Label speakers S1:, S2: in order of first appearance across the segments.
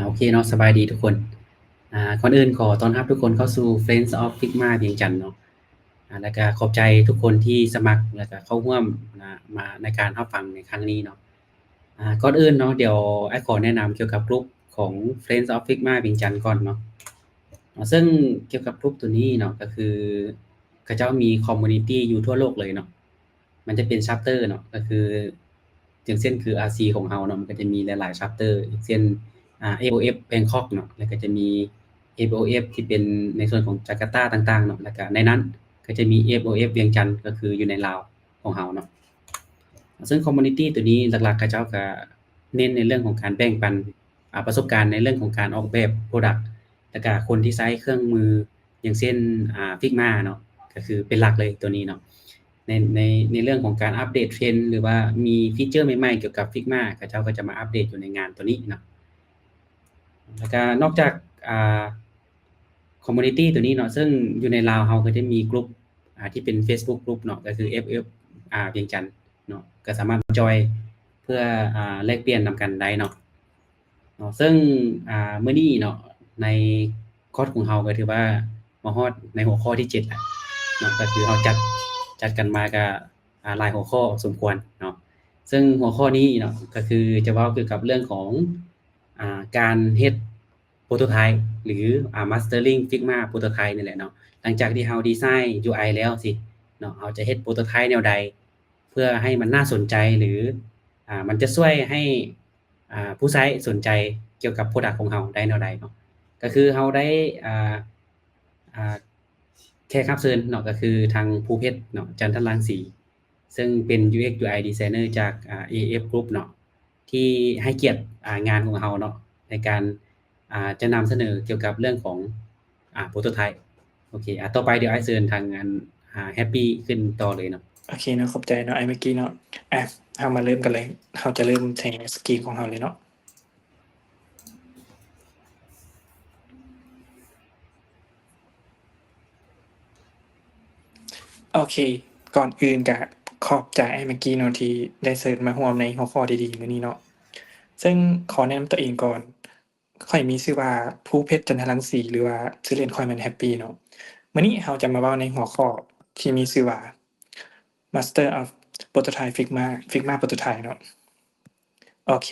S1: โอเคเนาะสบายดีทุกคนก่อนอื่นขอต้อนรับทุกคนเข้าสู่ Friends of Figma เวียงจันทน์เนาะแล้วก็ขอบใจทุกคนที่สมัครแล้วก็เข้าร่วมมาในการรับฟังในครั้งนี้เนาะก่อนอื่นเนาะเดี๋ยวไอ้ขอแนะนำเกี่ยวกับกลุ่มของ Friends of Figma เวียงจันทน์ก่อนเนาะซึ่งเกี่ยวกับกลุ่มตัวนี้เนาะก็คือเขาเจ้ามีคอมมูนิตีอยู่ทั่วโลกเลยเนาะมันจะเป็น chapter เนาะก็คืออย่างเช่นคือ RC ของเราเนาะมันก็จะมีหลายๆ chapter อย่างเช่นAOF Bangkok เนาะแล้วก็จะมี AOF ที่เป็นในส่วนของจาการ์ตาต่างๆเนาะแล้วก็ในนั้นก็จะมี AOF เวียงจันทน์ก็คืออยู่ในลาวของเราเนาะซึ่งคอมมูนิตีตัวนี้หลักๆเขาเจ้าก็เน้นในเรื่องของการแบ่งปันประสบการณ์ในเรื่องของการออกแบบพรอดักต์แล้วก็คนที่ใช้เครื่องมืออย่างเช่นFigma เนาะก็คือเป็นหลักเลยตัวนี้เนาะในเรื่องของการอัปเดต trend หรือว่ามีฟีเจอร์ใหม่ๆเกี่ยวกับ Figma เขาเจ้าก็จะมาอัปเดตอยู่ในงานตัวนี้เนาะแล้วก็นอกจากคอมมูนิตีตัวนี้เนาะซึ่งอยู่ในลาวเราก็จะมีกลุ่มที่เป็น Facebook กลุ่มเนาะก็คือ FF เวียงจันทน์เนาะก็สามารถจอยเพื่อแลกเปลี่ยนนำกันได้เนาะซึ่งมื้อนี้เนาะในคอร์สของเราก็ถือว่ามาฮอดในหัวข้อที่7แล้วเนาะก็คือเราจัดกันมาก็หลายหัวข้อสมควรเนาะซึ่งหัวข้อนี้เนาะก็คือจะเว้าเกี่ยวกับเรื่องของการเฮ็ด prototype หรือmastering Figma prototype นี่แหละเนาะหลังจากที่เราดีไซน์ UI แล้วสิเนาะเราจะเฮ็ด prototype แนวใดเพื่อให้มันน่าสนใจหรือมันจะช่วยให้ผู้ใช้สนใจเกี่ยวกับ product ของเราได้แนวใดเนาะก็คือเราได้อ่าแขกรับเชิญเนาะก็คือทางภูเพชรเนาะจันทรังสีซึ่งเป็น UX UI designer จากAF Group เนาะที่ให้เกียรติงานของเราเนาะในการจะนำเสนอเกี่ยวกับเรื่องของprototype โอเคต่อไปเดี๋ยวไอ้เชิญทางงานแฮปปี้ขึ้นต่อเลยเนาะ
S2: โอเคเนาะขอบใจเนาะไอ้เมื่อกี้เนาะเรามาเริ่มกันเลยเราจะเริ่มใช้สกรีนของเราเลยเนาะโอเคก่อนอื่นก็ขอบใจไอ้เมื่อกี้เนาะที่ได้เชิญมาร่วมในหัวข้อดีๆมื้อนี้เนาะซึ่งขอแนะนำตัวเองก่อนข้อยมีชื่อว่าภูเพชรจันทรังสีหรือว่าชื่อเล่นข้อยแม่นแฮปปี้เนาะมื้อนี้เราจะมาเว้าในหัวข้อที่มีชื่อว่า Master of Prototype Figma Prototype เนาะโอเค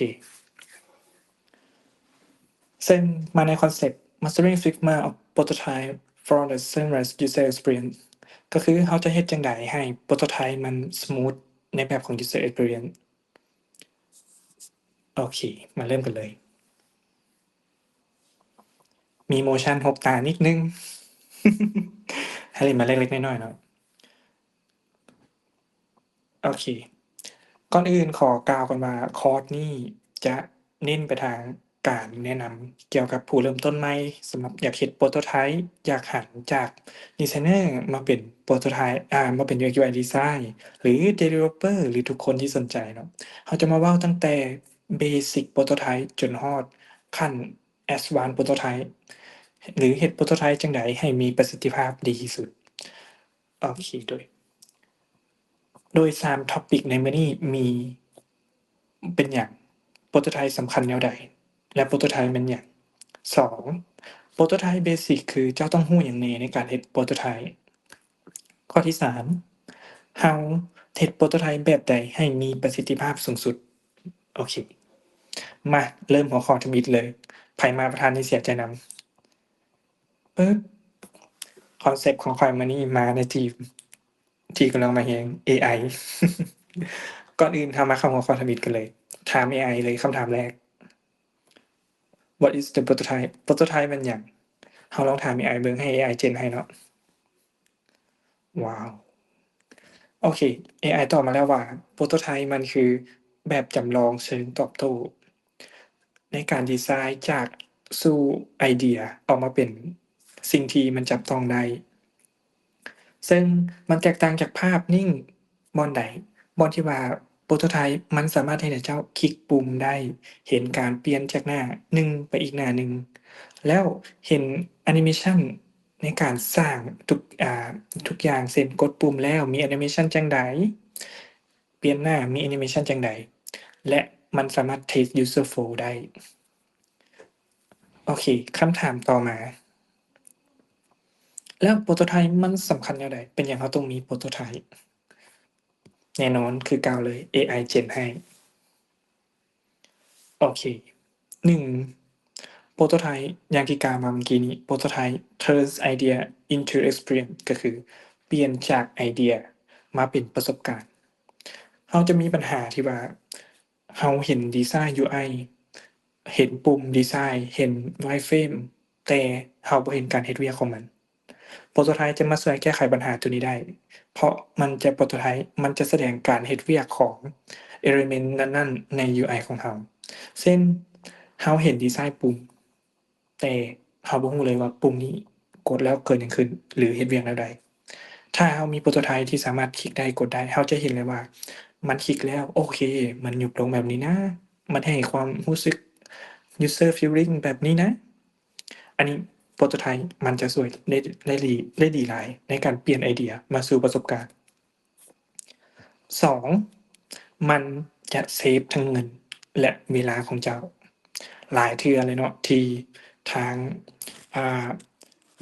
S2: ซึ่งมาในคอนเซปต์ Mastering Figma of Prototype for the Seamless User Experience ก็คือเราจะเฮ็ดจั่งใดให้ Prototype มันสมูทในแบบของ User Experience โอเคมาเริ่มกันเลยมี motion หกตานิดหนึ่ง ให้เล่นมาเล็กๆน้อยๆเนาะโอเคก่อนอื่นขอกล่าวก่อนว่าคอร์สนี้จะเน้นไปทางการแนะนำเกี่ยวกับผู้เริ่มต้นใหม่สำหรับอยากเฮ็ด Prototype อยากหันจากดีไซเนอร์มาเป็น Prototype มาเป็น UX UI Design หรือ Developer หรือทุกคนที่สนใจเนาะเราจะมาเว้าตั้งแต่ Basic Prototype จนฮอดขั้น Advanced Prototype หรือเฮ็ด Prototype จั่งใดให้มีประสิทธิภาพดีที่สุดโอเคโดย3 Topic ในมื้อนี้มีเป็นหยัง Prototype สำคัญแนวใดและ Prototype แม่นหยัง 2 Prototype Basic คือเจ้าต้องรู้หยังแหน่ในการเฮ็ด Prototype ข้อที่3เราเฮ็ด Prototype แบบใดให้มีประสิทธิภาพสูงสุดโอเคมาเริ่มหัวข้อทมิตเลยไผมาประธานให้เสียใจนำปึ๊บคอนเซปต์ของข้อยมื้อนี้มาในที่กำลังมาแรงเอไอ ก่อนอื่นเรามาเข้าหัวข้อทมิตกันเลยถามเอไอเลยคำถามแรก What is the prototype prototype แม่นหยังเราลองถามเอไอเบิ่งให้เอไอ gen ให้เนาะว้าวโอเคเอไอตอบมาแล้วว่า Prototype มันคือแบบจำลองเชิงตอบโต้ในการดีไซน์จากสู่ไอเดียออกมาเป็นสิ่งที่มันจับต้องได้ซึ่งมันแตกต่างจากภาพนิ่งบ่อนใดบ่อนที่ว่า Prototype มันสามารถเฮ็ดให้เจ้าคลิกปุ่มได้เห็นการเปลี่ยนจากหน้าหนึ่งไปอีกหน้าหนึ่งแล้วเห็นแอนิเมชันในการสร้างทุกอย่างเช่นกดปุ่มแล้วมีแอนิเมชันจั่งใดเปลี่ยนหน้ามีแอนิเมชันจั่งใดและมันสามารถ Test User Flow ได้ อเคคำถามต่อมา แล้วโปรโตไทป์มันสำคัญแนวใดเป็นหยังเราต้องมีโปรโตไทป์แน่นอนคือเก่าเลย AI Gen ให้ โอเค 1 โปรโตไทป์อย่างที่กล่าวมาเมื่อกี้นี้โปรโตไทป์ turns idea into experience ก็คือเปลี่ยนจากไอเดียมาเป็นประสบการณ์เราจะมีปัญหาที่ว่าเราเห็นดีไซน์ UI เห็นปุ่มดีไซน์ เห็น wireframe แต่เราบ่เห็นการเฮ็ดเวียกของมัน โปรโตไทป์จะมาช่วยแก้ไขปัญหาตัวนี้ได้ เพราะโปรโตไทป์มันจะแสดงการเฮ็ดเวียกของ element นั้นๆใน UI ของเราเช่นเราเห็นดีไซน์ปุ่ม แต่เราบ่รู้เลยว่าปุ่มนี้กดแล้วเกิดหยังขึ้น หรือเฮ็ดเวียกแนวใด ถ้าเรามีโปรโตไทป์ที่สามารถคลิกได้กดได้เราจะเห็นเลยว่า มันคลิกแล้วโอเค มันยุบลงแบบนี้นะ มันให้ความรู้สึก user feeling แบบนี้นะ อันนี้โปรโตไทป์มันจะช่วยได้ดีหลายในการเปลี่ยนไอเดียมาสู่ประสบการณ์ 2 มันจะเซฟทั้งเงินและเวลาของเจ้า หลายเทื่อเลยเนาะที่ทางอ่า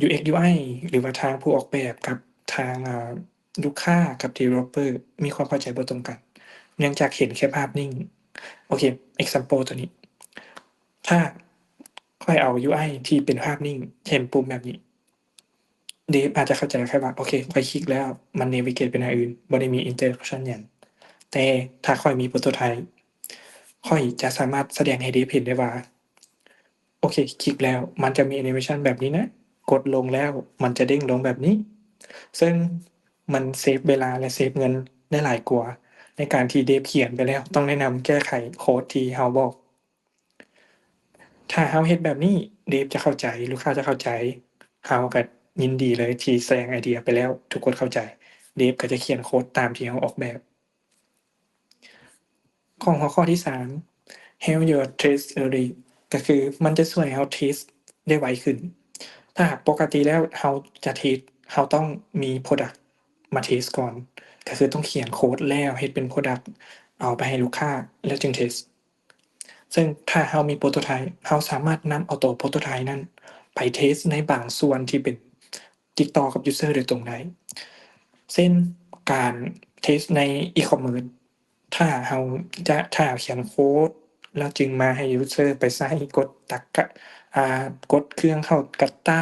S2: UX UI หรือว่าทางผู้ออกแบบกับทางลูกค้ากับ developer มีความเข้าใจบ่ตรงกัน เนื่องจากเห็นแค่ภาพนิ่ง โอเค example ตัวนี้ ถ้าข้อยเอา UI ที่เป็นภาพนิ่ง เห็นปุ่มแบบนี้ Dev อาจจะเข้าใจแค่ว่าโอเคข้อยคลิกแล้วมัน navigate ไปหน้าอื่นบ่ได้มี interaction หยังแต่ถ้าข้อยมีโปรโตไทป์ข้อยจะสามารถแสดงให้ Dev เห็นได้ว่าโอเคคลิกแล้วมันจะมีแอนิเมชันแบบนี้นะกดลงแล้วมันจะเด้งลงแบบนี้ซึ่งมันเซฟเวลาและเซฟเงินได้หลายกว่าในการที่ Dev เขียนไปแล้วต้องแนะนำแก้ไขโคดที่เราบอกถ้าเราเฮ็ดแบบนี้ Dev จะเข้าใจลูกค้าจะเข้าใจเราก็ยินดีเลยที่แสดงไอเดียไปแล้วทุกคนเข้าใจ Dev ก็จะเขียนโคดตามที่เราออกแบบของหัวข้อที่ 3 Help your test early ก็คือมันจะช่วยให้เราเทสต์ได้ไวขึ้นถ้าหากปกติแล้วเราจะเทสต์เราต้องมี Product มาเทสต์ก่อนก็คือต้องเขียนโคดแล้วเฮ็ดเป็น Product เอาไปให้ลูกค้าแล้วจึงเทสต์ซึ่งถ้าเรามีโปรโตไทป์เราสามารถนำเอาตัวโปรโตไทป์นั้นไปเทสต์ในบางส่วนที่เป็นติดต่อกับยูสเซอร์โดยตรงได้เช่นการเทสต์ใน e-commerce ถ้าเราเขียนโคดแล้วจึงมาให้ยูสเซอร์ไปใส่กดกดเครื่องเข้ากตา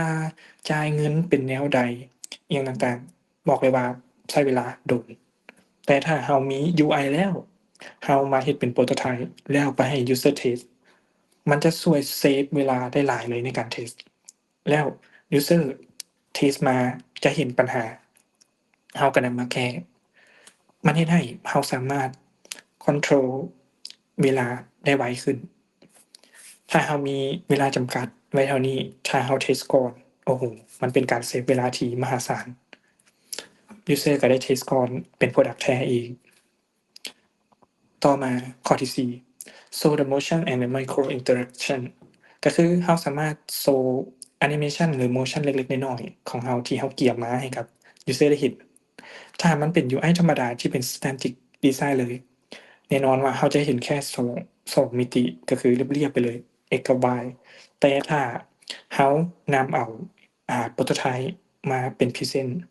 S2: จ่ายเงินเป็นแนวใดอิหยังต่างๆบอกเลยว่าใช้เวลาโดนแต่ถ้าเรามี UI แล้วเรามาเฮ็ดเป็นโปรโตไทป์แล้วไปให้ยูสเซอร์เทสต์มันจะช่วยเซฟเวลาได้หลายเลยในการเทสต์แล้วยูสเซอร์เทสต์มาจะเห็นปัญหาเราก็นำมาแก้มันเฮ็ดให้เราสามารถคอนโทรลเวลาได้ไวขึ้นถ้าเรามีเวลาจำกัดไว้เท่านี้ถ้าเราเทสต์ก่อนโอ้โฮมันเป็นการเซฟเวลาที่มหาศาลยูสเซอร์ก็ได้เทสต์ก่อนเป็นพรอดักต์แท้อีกต่อมาข้อที่ 4 Show the motion and the micro interaction ก็คือเราสามารถโชว์แอนิเมชันหรือ motion เล็กๆน้อยๆของเราที่เราเกียบมาให้กับยูสเซอร์ได้เห็นถ้ามันเป็น UI ธรรมดาที่เป็น static design เลยแน่นอนว่าเราจะเห็นแค่2มิติก็คือเรียบๆไปเลย x กับ y แต่ถ้าเรานำเอาโปรโตไทป์มาเป็นพรีเซนต์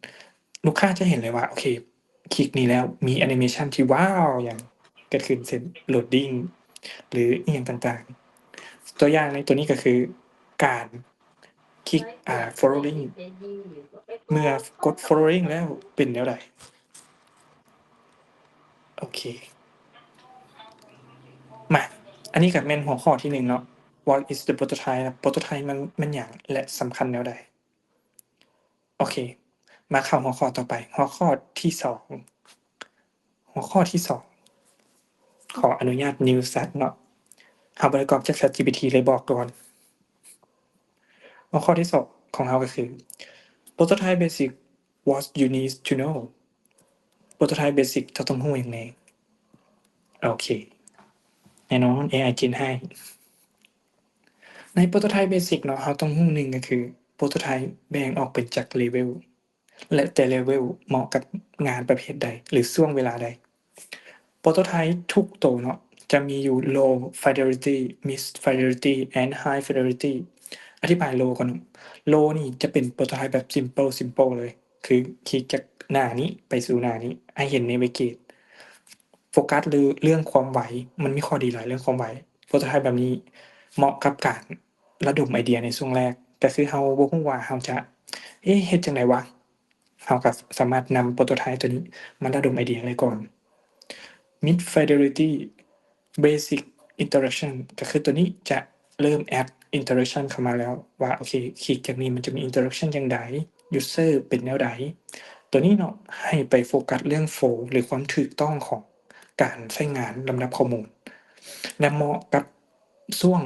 S2: ลูกค้าจะเห็นเลยว่าโอเคคลิกนี้แล้วมีแอนิเมชันที่ว้าวอย่างเกิดขึ้นเช่น loading หรืออิหยังต่างๆตัวอย่างในตัวนี้ก็คือการคลิกfollowing เมื่อกด following แล้วเป็นแนวใดโอเคมาอันนี้ก็แม่นหัวข้อที่1เนาะ What is the prototype โปรโตไทป์มันหยังและสำคัญแนวใดโอเคมาเข้าหัวข้อต่อไปหัวข้อที่2หัวข้อที่2ขออนุญาต New Start เนาะเราบ่ได้ก๊อบจาก ChatGPT เลยบอกก่อนหัวข้อที่2ของเราก็คือ Prototype Basic What you need to know Prototype Basic เจ้าต้องรู้หยังแหน่โอเคแน่นอน AI Gen ให้ใน Prototype Basic เนาะเราต้องรู้1ก็คือ Prototype แบ่งออกเป็นจาก level และแต่ level เหมาะกับงานประเภทใดหรือช่วงเวลาใด Prototype ทุกตัวเนาะจะมีอยู่ low fidelity mid fidelity and high fidelity อธิบายโลก่อนโลนี่จะเป็นโปรโตไทป์แบบ simple เลย คือคลิกจากหน้านี้ไปสู่หน้านี้ให้เห็น navigate โฟกัสหรือเรื่องความไวมันมีข้อดีหลายเรื่องความไวโปรโตไทป์แบบนี้เหมาะกับการระดมไอเดียในช่วงแรกแต่คือเราบ่รู้ว่าเราจะเฮ็ดจังไดวะเราก็สามารถนำโปรโตไทป์ตัวนี้มาระดมไอเดียเลยก่อน Mid Fidelity Basic Interaction ก็คือตัวนี้จะเริ่ม add interaction เข้ามาแล้วว่าโอเคคลิกจากนี้มันจะมี interaction จั่งใด user เป็นแนวใดตัวนี้เนาะให้ไปโฟกัสเรื่อง flow หรือความถูกต้องของการใช้งานลำดับข้อมูลและเหมาะกับช่วง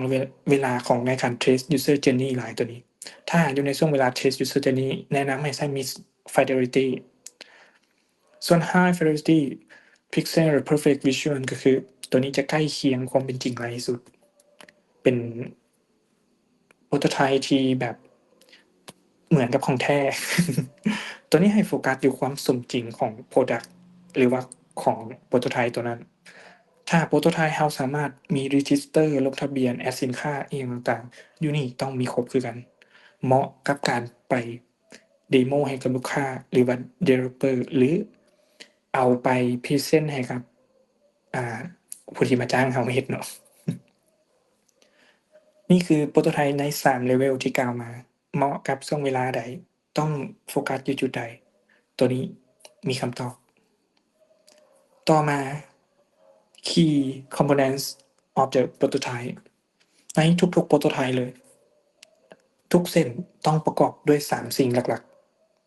S2: เวลาของในการ trace user journey หลายตัวนี้ถ้าอยู่ในช่วงเวลา trace user journey แนะนำให้ใช้ Mid Fidelity ส่วน High Fidelity Pixel Perfect Visual ก็คือตัวนี้จะใกล้เคียงความเป็นจริงมากที่สุดเป็นโปรโตไทป์ที่แบบเหมือนกับของแท้ ตัวนี้ให้โฟกัสอยู่ความสมจริงของ Product หรือว่าของโปรโตไทป์ตัวนั้น ถ้าโปรโตไทป์เราสามารถมี Register ลงทะเบียน Add สินค้าอิหยังต่างๆอยู่นี่ต้องมีครบคือกัน เหมาะกับการไปเดโมให้กับลูกค้าหรือว่า Developer หรือเอาไปพรีเซนต์ให้กับผู้ที่มาจ้างเราเฮ็ดเนาะ นี่คือโปรโตไทป์ใน3 level ที่กล่าวมา เหมาะกับช่วงเวลาใด ต้องโฟกัสอยู่จุดใด ตัวนี้มีคำตอบ ต่อมา Key Components of the Prototype ในทุกๆ Prototype เลย ทุกเส้นต้องประกอบด้วย 3 สิ่งหลัก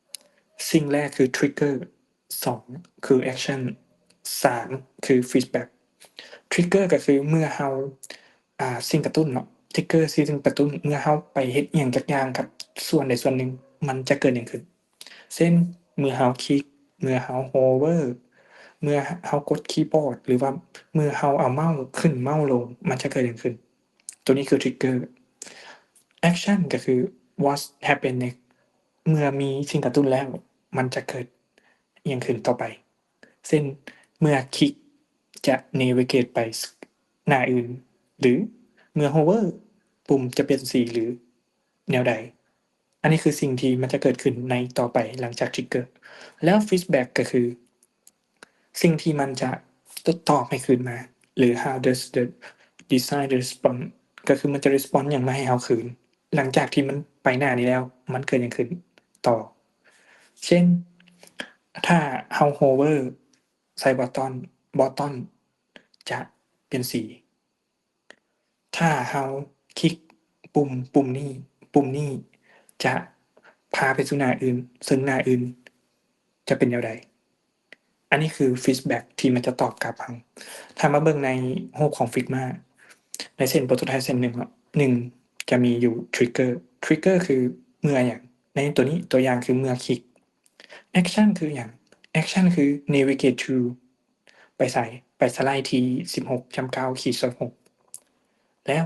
S2: ๆ สิ่งแรกคือ Trigger 2 คือ Action 3 คือ Feedback Trigger ก็คือเมื่อเราสิ่งกระตุ้นเนาะ Trigger สิ่งกระตุ้นเมื่อเราไปเฮ็ดอิหยังจักอย่างกับส่วนใดส่วนหนึ่งมันจะเกิดหยังขึ้นเช่นเมื่อเราคลิกเมื่อเรา hover เมื่อเรากดคีย์บอร์ดหรือว่าเมื่อเราเอาเมาส์ขึ้นเมาส์ลงมันจะเกิดหยังขึ้นตัวนี้คือ Trigger Action ก็คือ what happen next เมื่อมีสิ่งกระตุ้นแล้วมันจะเกิดอิหยังขึ้นต่อไปเช่นเมื่อคลิกจะ navigate ไปหน้าอื่นหรือเมื่อ hover ปุ่มจะเปลี่ยนสีหรือแนวใดอันนี้คือสิ่งที่มันจะเกิดขึ้นในต่อไปหลังจาก trigger แล้ว feedback ก็คือสิ่งที่มันจะตอบให้คืนมาหรือ how does the design respond ก็คือมันจะ respond หยังมาให้เราคืนหลังจากที่มันไปหน้านี้แล้วมันเกิดหยังขึ้นต่อเช่นถ้าเรา hover ใส่ button จะเปลี่ยนสีถ้าเราคลิกปุ่มนี้จะพาไปสู่หน้าอื่นซึ่งหน้าอื่นจะเป็นแนวใดอันนี้คือ feedback ที่มันจะตอบกลับเราถ้ามาเบิ่งในรูปของ Figma ในเส้น prototype เส้นหนึ่งเนาะ1จะมีอยู่ trigger คือเมื่อหยังในตัวนี้ตัวอย่างคือเมื่อคลิก action คือหยัง action คือ navigate to ไปไสไปสไลด์ที่ 16.9/6 แล้ว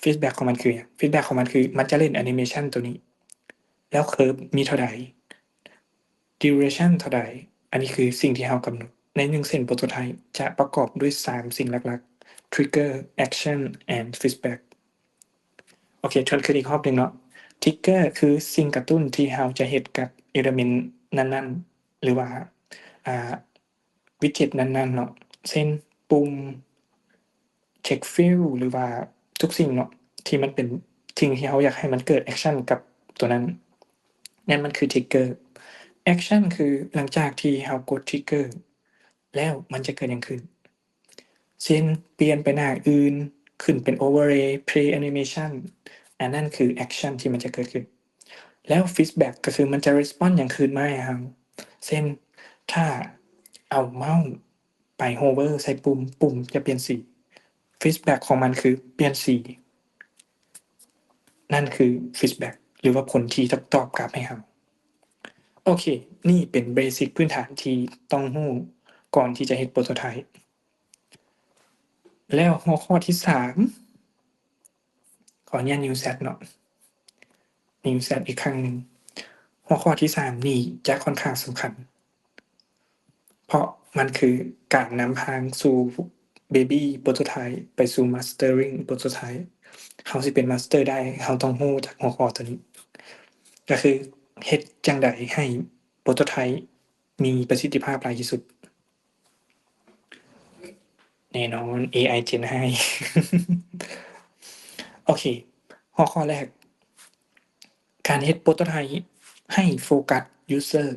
S2: feedback ของมันคือหยัง feedback ของมันคือมันจะเล่นแอนิเมชันตัวนี้แล้ว curve มีเท่าใด duration เท่าใดอันนี้คือสิ่งที่เรากำหนดใน1เส้น prototype จะประกอบด้วย3สิ่งหลักๆ trigger action and feedback โอเคทวนคืนอีกรอบหนึ่งเนาะ trigger คือสิ่งกระตุ้นที่เราจะเฮ็ดกับ element นั้นๆหรือว่าwidget นั้นๆเนาะเช่นปุ่ม text field หรือว่าทุกสิ่งเนาะที่มันเป็นสิ่งที่เราอยากให้มันเกิดแอกชันกับตัวนั้นนั่นมันคือ trigger action คือหลังจากที่เรากด trigger แล้วมันจะเกิดหยังขึ้นเช่นเปลี่ยนไปหน้าอื่นขึ้นเป็น overlay play animation อันนั้นคือแอกชันที่มันจะเกิดขึ้นแล้ว feedback ก็คือมันจะ respond หยังคืนมาให้เราเช่นถ้าเอาเมาส์ไป hover ใส่ปุ่มจะเปลี่ยนสี feedback ของมันคือเปลี่ยนสีนั่นคือ feedback หรือว่าผลที่จะตอบกลับให้เราโอเคนี่เป็นเบสิกพื้นฐานที่ต้องรู้ก่อนที่จะเฮ็ดโปรโตไทป์แล้วหัวข้อที่3ขออนุญาต New Set เนาะ New Set อีกครั้งหนึ่งหัวข้อที่3นี่จะค่อนข้างสำคัญเพราะมันคือการนำทางสู่ Baby Prototype ไปสู่ Mastering Prototype เราสิเป็นมาสเตอร์ได้เราต้องรู้จากหัวข้อตัวนี้ ก็คือเฮ็ดจั่งใดให้โปรโตไทป์มีประสิทธิภาพหลายที่สุด แน่นอน AI Gen ให้ โอเค หัวข้อแรก การเฮ็ดโปรโตไทป์ให้โฟกัส user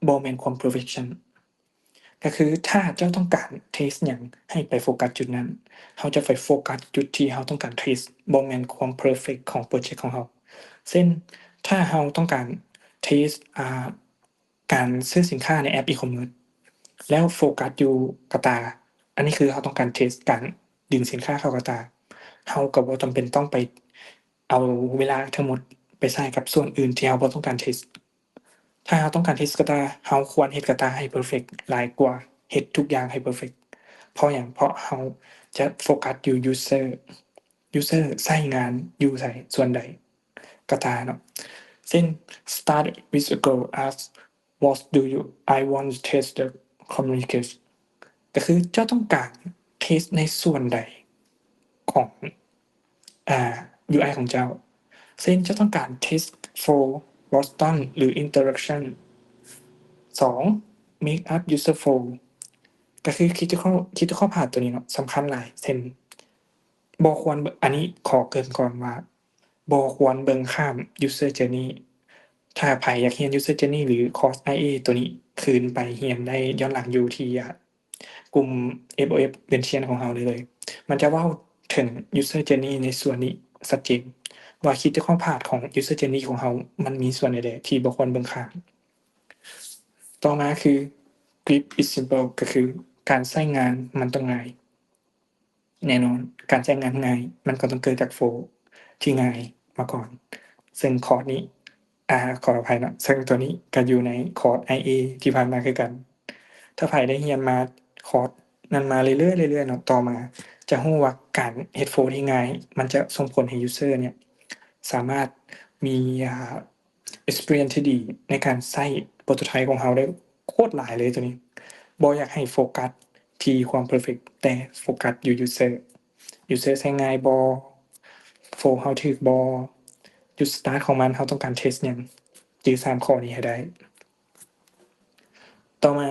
S2: บ่แม่นความ perfection ก็คือถ้าเจ้าต้องการเทสต์หยังให้ไปโฟกัสจุดนั้นเราจะไปโฟกัสจุดที่เราต้องการเทสต์บ่แม่นความเพอร์เฟกต์ของพรอเจกต์ของเราเช่นถ้าเราต้องการเทสต์การซื้อสินค้าในแอปอีคอมเมิร์ซแล้วโฟกัสอยู่กระตาอันนี้คือเราต้องการเทสต์การดึงสินค้าเข้ากระตาเราก็บ่จำเป็นต้องไปเอาเวลาทั้งหมดไปใส่กับส่วนอื่นที่เราบ่ต้องการเทสต์ถ้าเราต้องการเทสต์กระตาเราควรเฮ็ดกระตาให้เพอร์เฟกต์หลายกว่าเฮ็ดทุกอย่างให้เพอร์เฟกต์เพราะหยังเพราะเราจะโฟกัสอยู่ user ใช้งานอยู่ไสส่วนใดกระตาเนาะเช่น start with a goal as what do you I want to test the communication ก็คือเจ้าต้องการเทสในส่วนใดของUI ของเจ้าเช่นเจ้าต้องการ test flow Boston หรือ interaction 2 make up user flow ก็คือ critical path ตัวนี้เนาะสำคัญหลายเช่นบ่ควรอันนี้ขอเกริ่นก่อนว่าบ่ควรเบิ่งข้าม user journey ถ้าไผอยากเรียน user journey หรือคอร์ส IA ตัวนี้คืนไปเรียนได้ย้อนหลังอยู่ที่กลุ่ม FOF เรียนเชียนของเราได้เลยมันจะเว้าถึง user journey ในส่วนนี้ชัดเจนว่า critical path ของ user journey ของเรามันมีส่วนใดๆที่บ่ควรเบิ่งข้ามต่อมาคือ grip is simple ก็คือการใช้งานมันต้องง่ายแน่นอนการใช้งานง่ายมันก็ต้องเกิดจาก flow ที่ง่ายมาก่อนซึ่งคอร์สนี้ขออภัยเนาะซึ่งตัวนี้ก็อยู่ในคอร์ส IA ที่ผ่านมาคือกันถ้าไผได้เรียนมาคอร์สนั้นมาเรื่อยๆเรื่อยๆเนาะต่อมาจะรู้ว่าการเฮ็ด flow ที่ง่ายมันจะส่งผลให้ user เนี่ยสามารถมีexperience ที่ดีในการใช้โปรโตไทป์ของเราได้โคตรหลายเลยตัวนี้บ่อยากให้โฟกัสที่ความเพอร์เฟกต์แต่โฟกัสอยู่ user ใช้ง่ายบ่ flow เราถูกบ่จุดสตาร์ตของมันเราต้องการเทสต์หยังจื้อ3ข้อนี้ให้ได้ต่อมา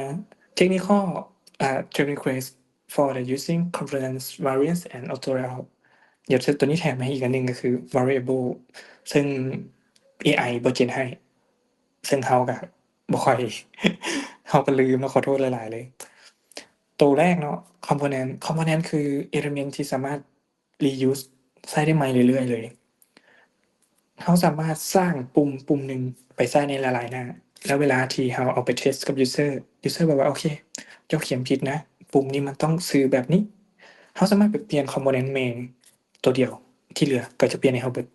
S2: technical check request for the using components variance and auto-layout เดี๋ยวตัวนี้แถมมาให้อีกอันหนึ่งก็คือ variable ซึ่ง AI บ่ gen ให้ซึ่งเราก็บ่ค่อย เราก็ลืมเนาะขอโทษหลายๆเลยตัวแรกเนาะ component คือ element ที่สามารถ reuse ใช้ได้ใหม่เรื่อยๆเลยเราสามารถสร้างปุ่มหนึ่งไปใส่ในหลายๆหน้าแล้วเวลาที่เราเอาไปเทสต์กับ user บอกว่าโอเคเจ้าเขียนผิดนะปุ่มนี้มันต้องสื่อแบบนี้เราสามารถไปเปลี่ยน component main ตัวเดียวที่เหลือก็จะเปลี่ยนให้เราเบิด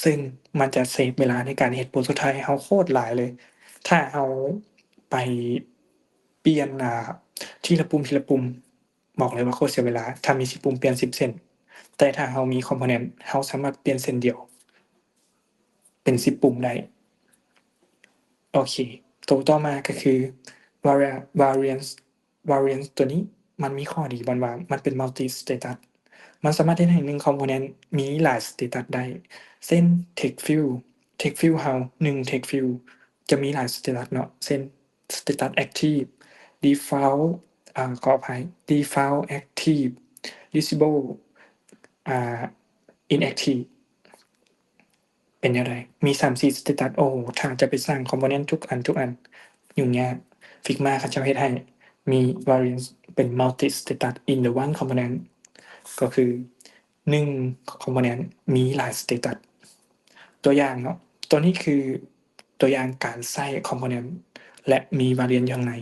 S2: ซึ่งมันจะเซฟเวลาในการเฮ็ดโปรโตไทป์ให้เราโคตรหลายเลยถ้าเราไปเปลี่ยนทีละปุ่มบอกเลยว่าโคตรเสียเวลาถ้ามี10ปุ่มเปลี่ยน10เส้นแต่ถ้าเรามี component เราสามารถเปลี่ยนเส้นเดียวเป็น10ปุ่มได้โอเคตัวต่อมาก็คือ variance ตัวนี้มันมีข้อดีว่ามันเป็น multi status มันสามารถเฮ็ดให้1 component มีหลาย status ได้เช่น text field เรา1 text field จะมีหลาย status เนาะเช่น status active default ขออภัย default active visible inactive เป็นแนวใดมี3-4 status โอ้ถ้าจะไปสร้าง component ทุกอันยุ่งยาก Figma เขาเจ้าเฮ็ดให้มี variance เป็น multi status in the one component ก็คือ1 component มีหลาย status ตัวอย่างเนาะตัวนี้คือตัวอย่างการใช้ component และมี variance อยู่ข้างใน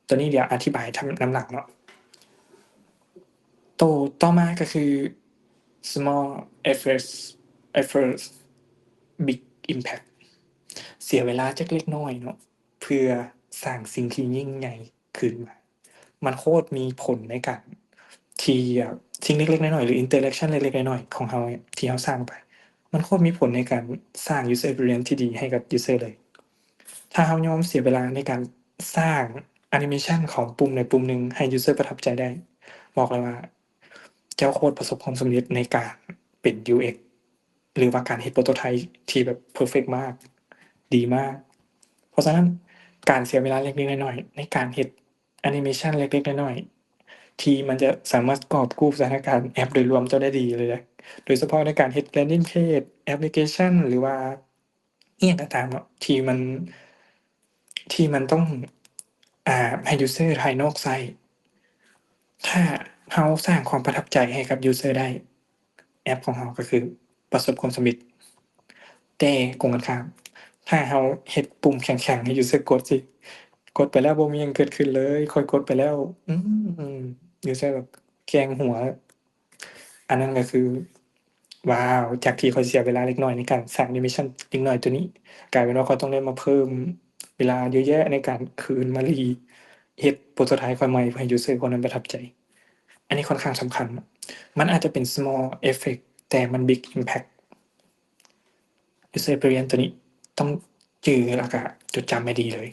S2: ตัวนี้เดี๋ยวอธิบายน้ำหลังเนาะตัวต่อมาก็คือ small efforts big impact เสียเวลาจักเล็กน้อยเนาะเพื่อสร้างสิ่งที่ยิ่งใหญ่ขึ้นมามันโคตรมีผลในการที่สิ่งเล็กๆน้อยๆหรือ interaction เล็กๆน้อยๆของเราเนี่ยที่เราสร้างไปมันโคตรมีผลในการสร้าง user experience ที่ดีให้กับ user เลยถ้าเรายอมเสียเวลาในการสร้างแอนิเมชันของปุ่มใดปุ่มหนึ่งให้ user ประทับใจได้บอกเลยว่าเจ้าโคตรประสบความสำเร็จในการเ เป็น UX หรือว่าการเฮ็ดโปรโตไทป์ที่แบบเพอร์เฟกต์มาก ดีมาก เพราะฉะนั้นการเสียเวลาเล็กๆน้อยๆในการเฮ็ดแอนิเมชันเล็กๆน้อยๆที่มันจะสามารถกอบกู้สถานการณ์แอปโดยรวมเจ้าได้ดีเลยนะโดยเฉพาะในการเฮ็ด landing page แอปพลิเคชันหรือว่าอิหยังก็ตามเนาะที่มันต้องให้ยูสเซอร์ภายนอกใช้ถ้าเราสร้างความประทับใจให้กับยูสเซอร์ได้แอปของเราก็คือประสบความสำเร็จแต่ตรงกันข้ามถ้าเราเฮ็ดปุ่มแข็งๆให้ยูสเซอร์กดสิกดไปแล้วบ่มีหยังเกิดขึ้นเลยค่อยกดไปแล้วยูสเซอร์แบบแกว่งหัวอันนั้นก็คือว้าวจากที่ข้อยเสียเวลาเล็กน้อยในการสร้างแอนิเมชันเล็กน้อยตัวนี้กลายเป็นว่าข้อยต้องได้มาเพิ่มเวลาเยอะแยะในการคืนมาเฮ็ดโปรโตไทป์ใหม่ๆเพื่อให้ยูสเซอร์คนนั้นประทับใจอันนี้ค่อนข้างสำคัญมันอาจจะเป็น small effect แต่มัน big impact user experience ตัวนี้ต้องจือแล้วก็จดจำให้ดีเลย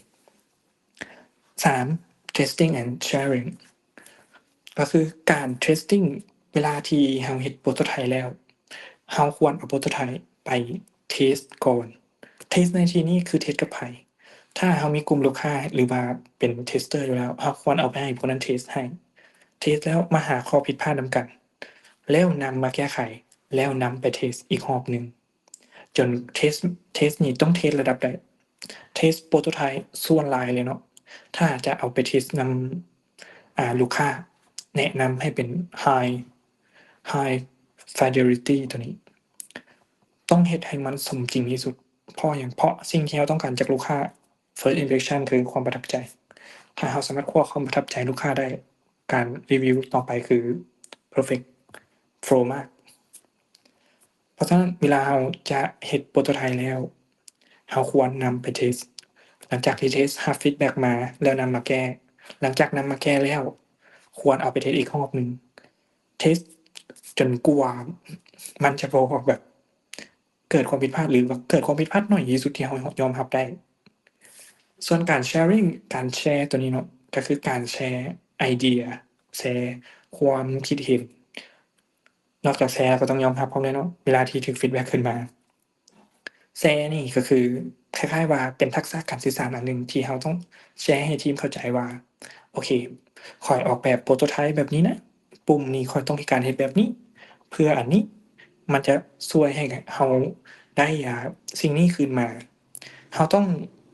S2: 3. testing and sharing ก็คือการ testing เวลาที่เราเฮ็ดโปรโตไทป์แล้วเราควรเอาโปรโตไทป์ไปเทสต์ก่อนเทสต์ในที่นี้คือเทสต์กับไผถ้าเรามีกลุ่มลูกค้าหรือว่าเป็น tester อยู่แล้วเราควรเอาไปให้พวกนั้นเทสต์ให้เทสต์แล้วมาหาข้อผิดพลาดนำกันแล้วนำมาแก้ไขแล้วนำไปเทสต์อีกรอบหนึ่งจนเทสต์นี่ต้องเทสต์ระดับใดเทสต์โปรโตไทป์ส่วนหลายเลยเนาะถ้าจะเอาไปเทสต์นำลูกค้าแนะนำให้เป็น high fidelity ตัวนี้ต้องเฮ็ดให้มันสมจริงที่สุดเพราะสิ่งที่เราต้องการจากลูกค้า first impression คือความประทับใจถ้าเราสามารถคว้าความประทับใจลูกค้าได้การรีวิวต่อไปคือเพอร์เฟกต์โฟลว์มากเพราะฉะนั้นเวลาเราจะเฮ็ดโปรโตไทป์แล้วเราควรนำไปเทสต์หลังจากที่เทสต์รับฟีดแบ็กมาแล้วนำมาแก้หลังจากนำมาแก้แล้วควรเอาไปเทสต์อีกรอบหนึ่งเทสต์จนกว่ามันจะบ่แบบเกิดความผิดพลาดหรือว่าเกิดความผิดพลาดน้อยที่สุดที่เรายอมรับได้ส่วนการ sharing การแชร์ตัวนี้เนาะก็คือการแชร์ไอเดียแชร์ความคิดเห็นนอกจากแชร์ก็ต้องยอมรับพร้อมด้วยเนาะเวลาที่ถูกฟีดแบ็กขึ้นมาแชร์นี่ก็คือคล้ายๆว่าเป็นทักษะการสื่อสารอันหนึ่งที่เราต้องแชร์ให้ทีมเข้าใจว่าโอเคข้อยออกแบบโปรโตไทป์แบบนี้นะปุ่มนี้ข้อยต้องการเฮ็ดแบบนี้เพื่ออันนี้มันจะช่วยให้เราได้สิ่งนี้คืนมาเราต้อง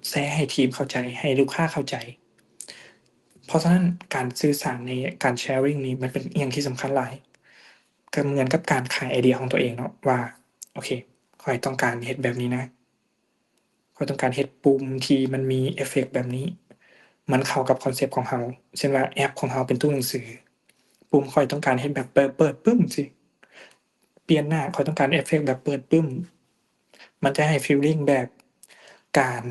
S2: แชร์ให้ทีมเข้าใจให้ลูกค้าเข้าใจเพราะฉะนั้นการสื่อสารในการ sharing นี้มันเป็นอิหยังที่สำคัญหลายก็เหมือนกับการขายไอเดียของตัวเองเนาะว่าโอเคข้อยต้องการเฮ็ดแบบนี้นะข้อยต้องการเฮ็ดปุ่มที่มันมีเอฟเฟกต์แบบนี้มันเข้ากับคอนเซปต์ของเราเช่นว่าแอปของเราเป็นตู้หนังสือปุ่มข้อยต้องการเฮ็ดแบบเปิดปึ้มสิเปลี่ยนหน้าข้อยต้องการเอฟเฟกต์แบบเปิดปึ้มมันจะให้ฟีลลิงแบบการ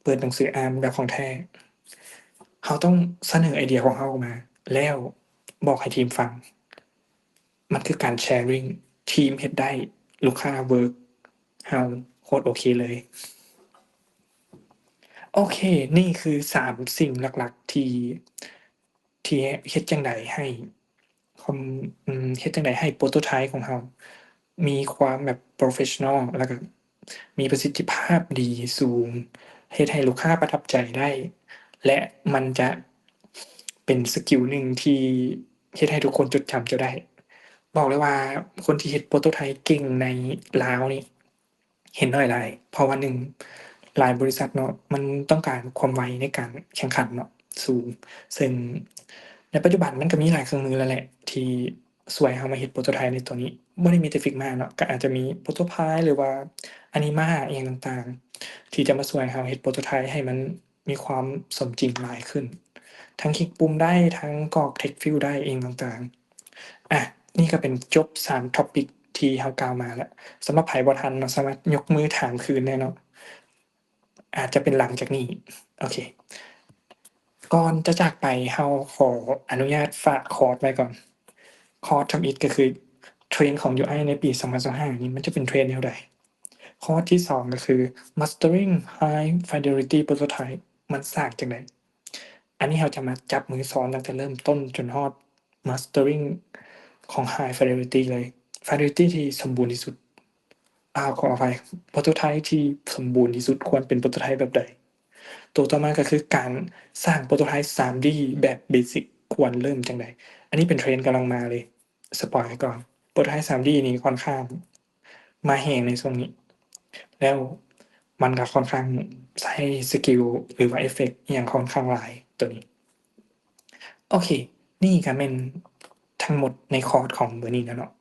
S2: เปิดหนังสืออ่านแบบของแท้เราต้องเสนอไอเดียของเราออกมาแล้วบอกให้ทีมฟังมันคือการ sharing ทีมเฮ็ดได้ลูกค้าเวิร์กเราโคตรโอเคเลยโอเคนี่คือ3สิ่งหลักๆที่เฮ็ดจั่งใดให้คอมเฮ็ดจั่งใดให้โปรโตไทป์ของเรามีความแบบโพรเฟสชันนัลแล้วก็มีประสิทธิภาพดีสูงเฮ็ดให้ลูกค้าประทับใจได้และมันจะเป็นสกิลหนึ่งที่เฮ็ดให้ทุกคนจดจำเจ้าได้บอกเลยว่าคนที่เฮ็ดโปรโตไทป์เก่งในลาวนี่เห็นน้อยหลายเพราะว่า1หลายบริษัทเนาะมันต้องการความไวในการแข่งขันเนาะสูงซึ่งในปัจจุบันมันก็มีหลายเครื่องมือแล้วแหละที่ช่วยเรามาเฮ็ดโปรโตไทป์ในตัวนี้บ่ได้มีแต่ Figma เนาะก็อาจจะมี Protopie หรือว่า Anima อิหยังต่างๆที่จะมาช่วยเราเฮ็ดโปรโตไทป์ให้มันมีความสมจริงหลายขึ้นทั้งคลิกปุ่มได้ทั้งกรอก text field ได้อิหยังต่างๆนี่ก็เป็นจบ3 topic ที่เรากล่าวมาแล้วสำหรับไผบ่ทันเนาะสามารถยกมือถามคืนได้เนาะอาจจะเป็นหลังจากนี้โอเคก่อนจะจากไปเราขออนุญาตฝากคอร์สไว้ก่อนคอร์สทำอิฐก็คือเทรนด์ของ UI ในปี2025นี้มันจะเป็นเทรนด์แนวใดคอร์สที่2ก็คือ Mastering High Fidelity Prototype มันสร้างจั่งใดอันนี้เราจะมาจับมือสอนตั้งแต่เริ่มต้นจนฮอด Mastering ของ High Fidelity เลย fidelity ที่สมบูรณ์ที่สุดขออภัย prototype ที่สมบูรณ์ที่สุดควรเป็น prototype แบบใด ตัวต่อมาก็คือการสร้าง prototype 3D แบบเบสิกควรเริ่มจังใดอันนี้เป็นเทรนด์กำลังมาเลย สปอยไว้ก่อน prototype 3D นี่ค่อนข้างมาแรงในช่วงนี้ แล้วมันก็ค่อนข้างใช้สกิลหรือว่าเอฟเฟกต์อหย่างค่อนข้างหลายตัวนี้ โอเค นี่ก็เป็นทั้งหมดในคอร์สของมื้อนี้แล้วเนาะ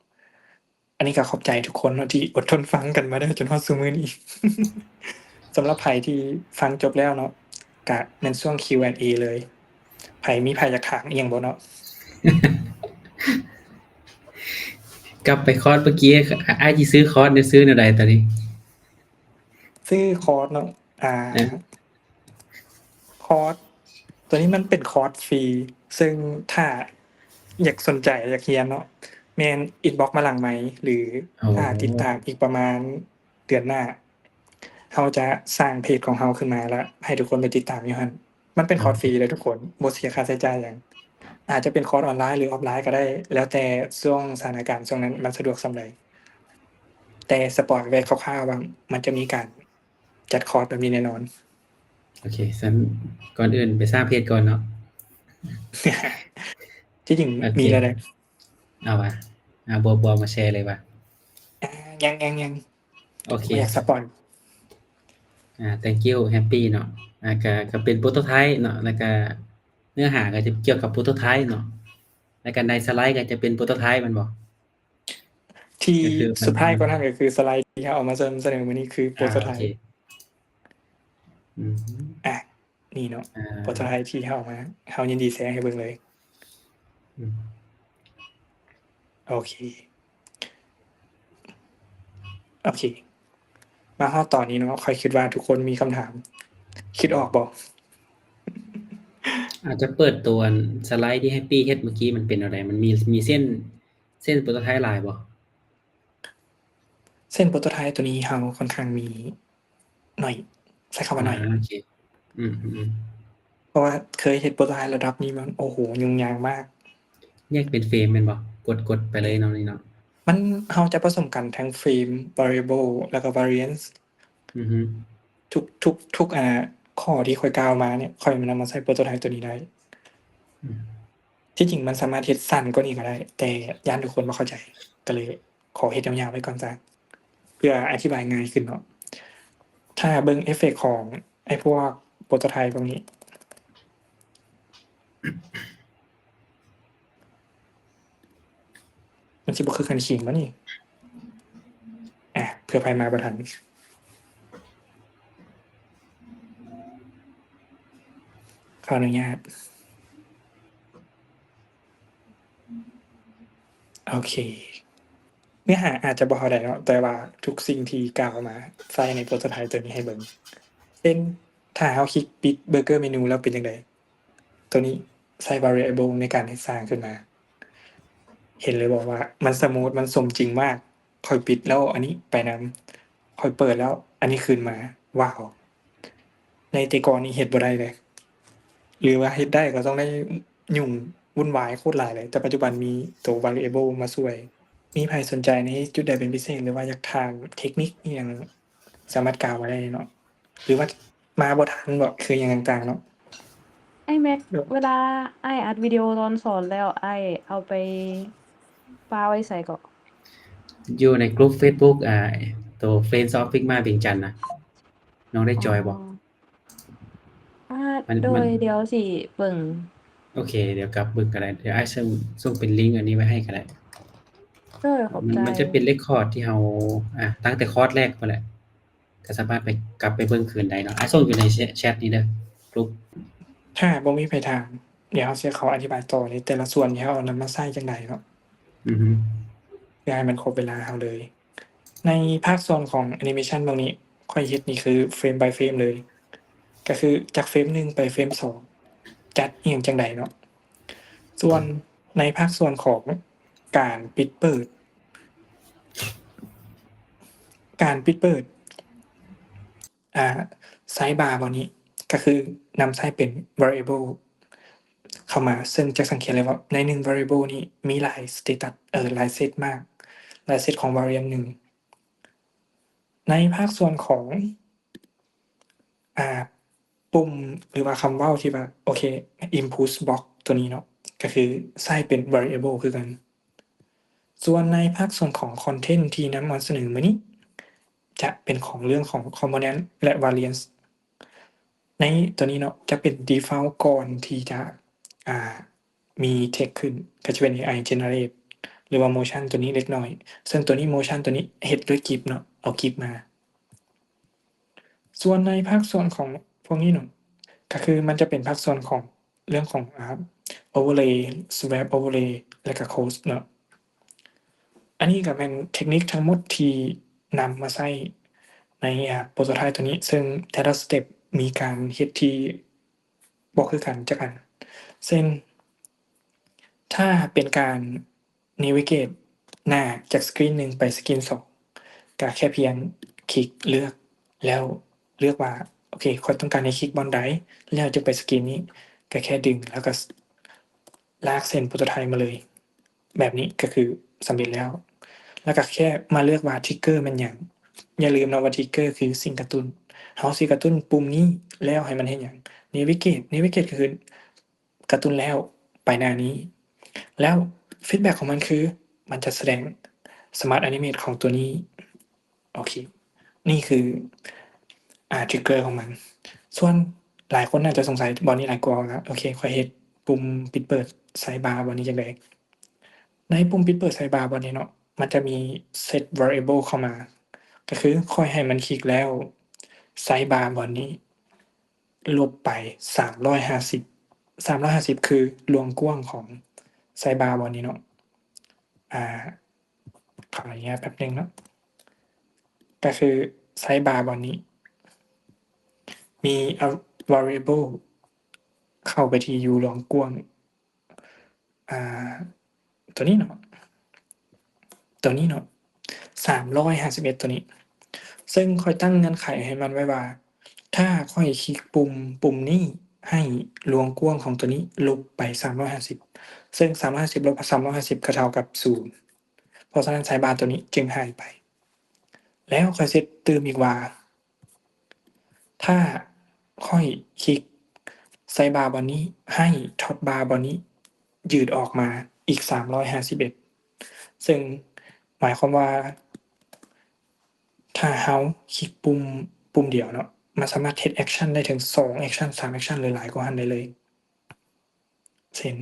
S2: อันนี้ก็ขอบใจทุกคนเนาะที่อดทนฟังกันมาได้จนฮอดซุมื้อนี้ สำหรับไผที่ฟังจบแล้วเนาะก็แม่นช่วง Q&A เลยไผมีไผอยากถามอิหยังบ่เนาะ
S1: กลับไปคอร์สเมื่อกี้อ้ายสิซื้อคอร์สเนี่ยซื้อแนวใดตอนนี้
S2: ซื้อคอร์สเนาะ
S1: เออ
S2: คอร์สตัวนี้มันเป็นคอร์สฟรี ซึ่งถ้าอยากสนใจอยากเรียนเนาะแม่นอินบ็อกซ์มาหลังไมค์หรือ
S1: อ๋อ
S2: ถ้าติดตามอีกประมาณเดือนหน้าเราจะสร้างเพจของเราขึ้นมาแล้วให้ทุกคนไปติดตามอยู่หั่นมันเป็นคอร์สฟรีเลยทุกคนบ่เสียค่าใช้จ่ายหยังอาจจะเป็นคอร์สออนไลน์หรือออฟไลน์ก็ได้ แล้วแต่ช่วงสถานการณ์ช่วงนั้นมันสะดวกส่ำใดแต่สปอยล์ไว้คร่าวๆว่ามันจะมีการจัดคอร์สแบบนี้แน่นอน
S1: โอเคซั้นก่อนอื่นไปสร้างเพจก่อนเนาะ
S2: ที่จริง
S1: โอเค
S2: มีแล้วแหละ
S1: เอาว่ะบัวมาแชร์เลยว่ะ
S2: ยัง
S1: โอเค
S2: บ่อยากสปอยล์
S1: thank you happy เนาะก็เป็น prototype เนาะแล้วก็เนื้อหาก็จะเกี่ยวกับ prototype เนาะแล้วก็ในสไลด์ก็จะเป็น prototype แม่นบ่
S2: ที่
S1: ก็คือ
S2: เซอร์ไพรส์กว่านั้นก็คือสไลด์ที่เราเอามาเสนอมื้อนี้คือโปรโต
S1: โอ
S2: ไท
S1: เค
S2: ป์
S1: อืม
S2: นี่เนาะ
S1: อ่า
S2: โปรโตไทป์ที่เราเอามาเรายินดีแชร์ให้เบิ่งเลย
S1: อืม
S2: โอเค มาฮอดตอนนี้เนาะข้อยคิดว่าทุกคนมีคำถาม คิดออกบ่
S1: อาจจะเปิดตัวสไลด์ที่ Happy เฮ็ดเมื่อกี้มันเป็นอะไรมันมีเส้น prototype หลายบ่
S2: เส้นโปรโตไทป์ตัวนี้เราค่อนข้างมีหน่อย ใช้คำว่าหน่อย
S1: โอเค อืม
S2: เพราะว่าเคยเฮ็ดโปรโตไทป์ระดับนี้มันโอ้โฮยุ่งยากมาก
S1: แยกเป็นเฟรมแม่นบ่กดไปเลยเนาะนี่เนาะ
S2: มันเราจะผสมกันทั้ง frame variable แล้วก็ variance
S1: อือฮึ
S2: ทุกข้อที่ข้อยกล่าวมาเนี่ยข้อยนำมาใส่โปรโตไทป์ตัวนี้ได้
S1: อืม
S2: ที่จริงมันสามารถเฮ็ดสั้นกว่านี้ก็ได้ แต่ย้านทุกคนบ่เข้าใจ ก็เลยขอเฮ็ดยาวๆไว้ก่อนจ้ะเพื่ออธิบายง่ายขึ้นเนาะ ถ้าเบิ่งเอฟเฟกต์ของไอ้พวกโปรโตไทป์พวกนี้ มันสิบ่คือกันขิงบ่นี่ เผื่อไผมาบ่ทัน ขออนุญาต โอเค เนื้อหาอาจจะบ่เข้าใจเนาะ แต่ว่าทุกสิ่งที่กล่าวมาใส่ในโปรโตไทป์ตัวนี้ให้เบิ่ง เช่น ถ้าเราคลิกปิดเบอร์เกอร์เมนูแล้วเป็นจั่งใด ตัวนี้ใส่ variable ในการเฮ็ดสร้างขึ้นมา เห็นเลยบ่ว่ามันสมูทมันสมจริงมาก ข้อยปิดแล้วอันนี้ไปนำ ข้อยเปิดแล้วอันนี้ขึ้นมา ว้าว ในแต่ก่อนนี่เฮ็ดบ่ได้เลย หรือว่าเฮ็ดได้ก็ต้องได้ยุ่งวุ่นวายโคตรหลายเลย แต่ปัจจุบันมีตัว variable มาช่วย มีไผสนใจในจุดใดเป็นพิเศษ หรือว่าอยากถามเทคนิคอิหยังสามารถกล่าวมาได้เนาะ หรือว่ามาบ่ทันบ่คือหยังต่างๆเนาะ
S3: ไอ้แม็ก เวลาอ้ายอัดวิดีโอตอนสอนแล้วอ้ายเอาไปปาไว้ไสก็
S1: อยู่ในกลุ่มเฟซบุ๊กตัว Friends of Figma เวียงจันทน์น่ะน้องได้จอยบ่ มัน
S3: โดยเดี๋ยวสิเบิ่ง
S1: โอเค เดี๋ยวกลับเบิ่งก็ได้ เดี๋ยวอ้ายส่งเป็นลิงก์อันนี้ไว้ให้ก็ได้
S3: เด้อขอบใจ
S1: มันจะเป็นเรคคอร์ดที่เราตั้งแต่คอร์สแรกพู้นแหละ ก็สามารถกลับไปเบิ่งคืนได้เนาะอ้ายส่งอยู่ในแชตนี้เด้อกลุ่ม
S2: ถ้าบ่มีไผถาม เดี๋ยวเราสิเข้าอธิบายต่อในแต่ละส่วนที่เราเอานำมาใส่จั่งใดเนาะ
S1: อือฮึ
S2: เพื่อให้มันครบเวลาเราเลย ในภาคส่วนของแอนิเมชันตรงนี้ข้อยเฮ็ดนี่คือ frame by frame เลย ก็คือจากเฟรม1ไปเฟรม2จัดอิหยังจั่งใดเนาะ ส่วนในภาคส่วนของการปิดเปิด ไซด์บาร์บ่นี้ก็คือนำใส่เป็น variable เข้ามา ซึ่งจะสังเกตเลยว่าใน1 variable นี้มีหลาย status หลายเซตมาก และเซตของ variable 1ในภาคส่วนของปุ่มหรือว่าคำเว้าที่ว่าโอเค input box ตัวนี้เนาะก็คือใส่เป็น variable คือกัน ส่วนในภาคส่วนของคอนเทนต์ที่นำมาเสนอมื้อนี้จะเป็นของเรื่องของ component และ variance ในตัวนี้เนาะจะเป็น default ก่อนที่จะมี text ขึ้นก็จะเป็น AI generate หรือว่า motion ตัวนี้เล็กน้อยซึ่งตัวนี้ motion ตัวนี้เฮ็ดด้วย GIF เนาะเอา GIF มาส่วนในภาคส่วนของพวกนี้เนาะก็คือมันจะเป็นภาคส่วนของเรื่องของoverlay swap overlay และก็ close เนาะอันนี้ก็เป็นเทคนิคทั้งหมดที่นำมาใช้ในprototype ตัวนี้ซึ่งแต่ละสเต็ปมีการเฮ็ดที่บ่คือกันจักอันเช่นถ้าเป็นการ navigate หน้าจากสกรีน1ไปสกรีน2ก็แค่เพียงคลิกเลือกแล้วเลือกว่าโอเคข้อยต้องการให้คลิกบอนใดแล้วจะไปสกรีนนี้ก็แค่ดึงแล้วก็ลากเส้น prototype มาเลยแบบนี้ก็คือสำเร็จแล้วก็แค่มาเลือกว่าทริกเกอร์มันหยังอย่าลืมนะว่าทริกเกอร์คือสิ่งกระตุ้นเฮาสิกระตุ้นปุ่มนี้แล้วให้มันเฮ็ดหยัง navigate ก็คือกระตุ้นแล้วไปหน้านี้แล้วฟีดแบ็กของมันคือมันจะแสดง Smart Animate ของตัวนี้โอเคนี่คือทริกเกอร์ของมันส่วนหลายคนน่าจะสงสัยบอนี้หลายกว่าแล้วโอเคข้อยเฮ็ดปุ่มปิดเปิดไซด์บาร์บอนี้จังได๋ในปุ่มปิดเปิดไซด์บาร์บอนี้เนาะมันจะมี set variable เข้ามาก็คือค่อยให้มันคลิกแล้วไซด์บาร์บอนี้ลบไป350คือรวงกว้างของไซด์บาร์บอนี้เนาะขออนุญาตแป๊บหนึ่งเนาะก็คือไซด์บาร์บอนี้มี variable เข้าไปที่อยู่รวงกว้างตัวนี้เนาะ351ตัวนี้ซึ่งข้อยตั้งเงื่อนไขให้มันไว้ว่าถ้าข้อยคลิกปุ่มนี้ให้รวงกว้างของตัวนี้ลบไป350ซึ่ง350ลบ350ก็เท่ากับ0เพราะฉะนั้นไซด์บาร์ตัวนี้จึงหายไปแล้วข้อยเซตเติมอีกว่าถ้าข้อยคลิกไซด์บาร์บอนี้ให้ท็อปบาร์บอนี้ยืดออกมาอีก351ซึ่งหมายความว่าถ้าเฮาคลิกปุ่มเดียวเนาะมันสามารถเฮ็ดแอกชันได้ถึง2แอกชัน3แอกชันหรือหลายกว่าหั้นได้เลยเช่น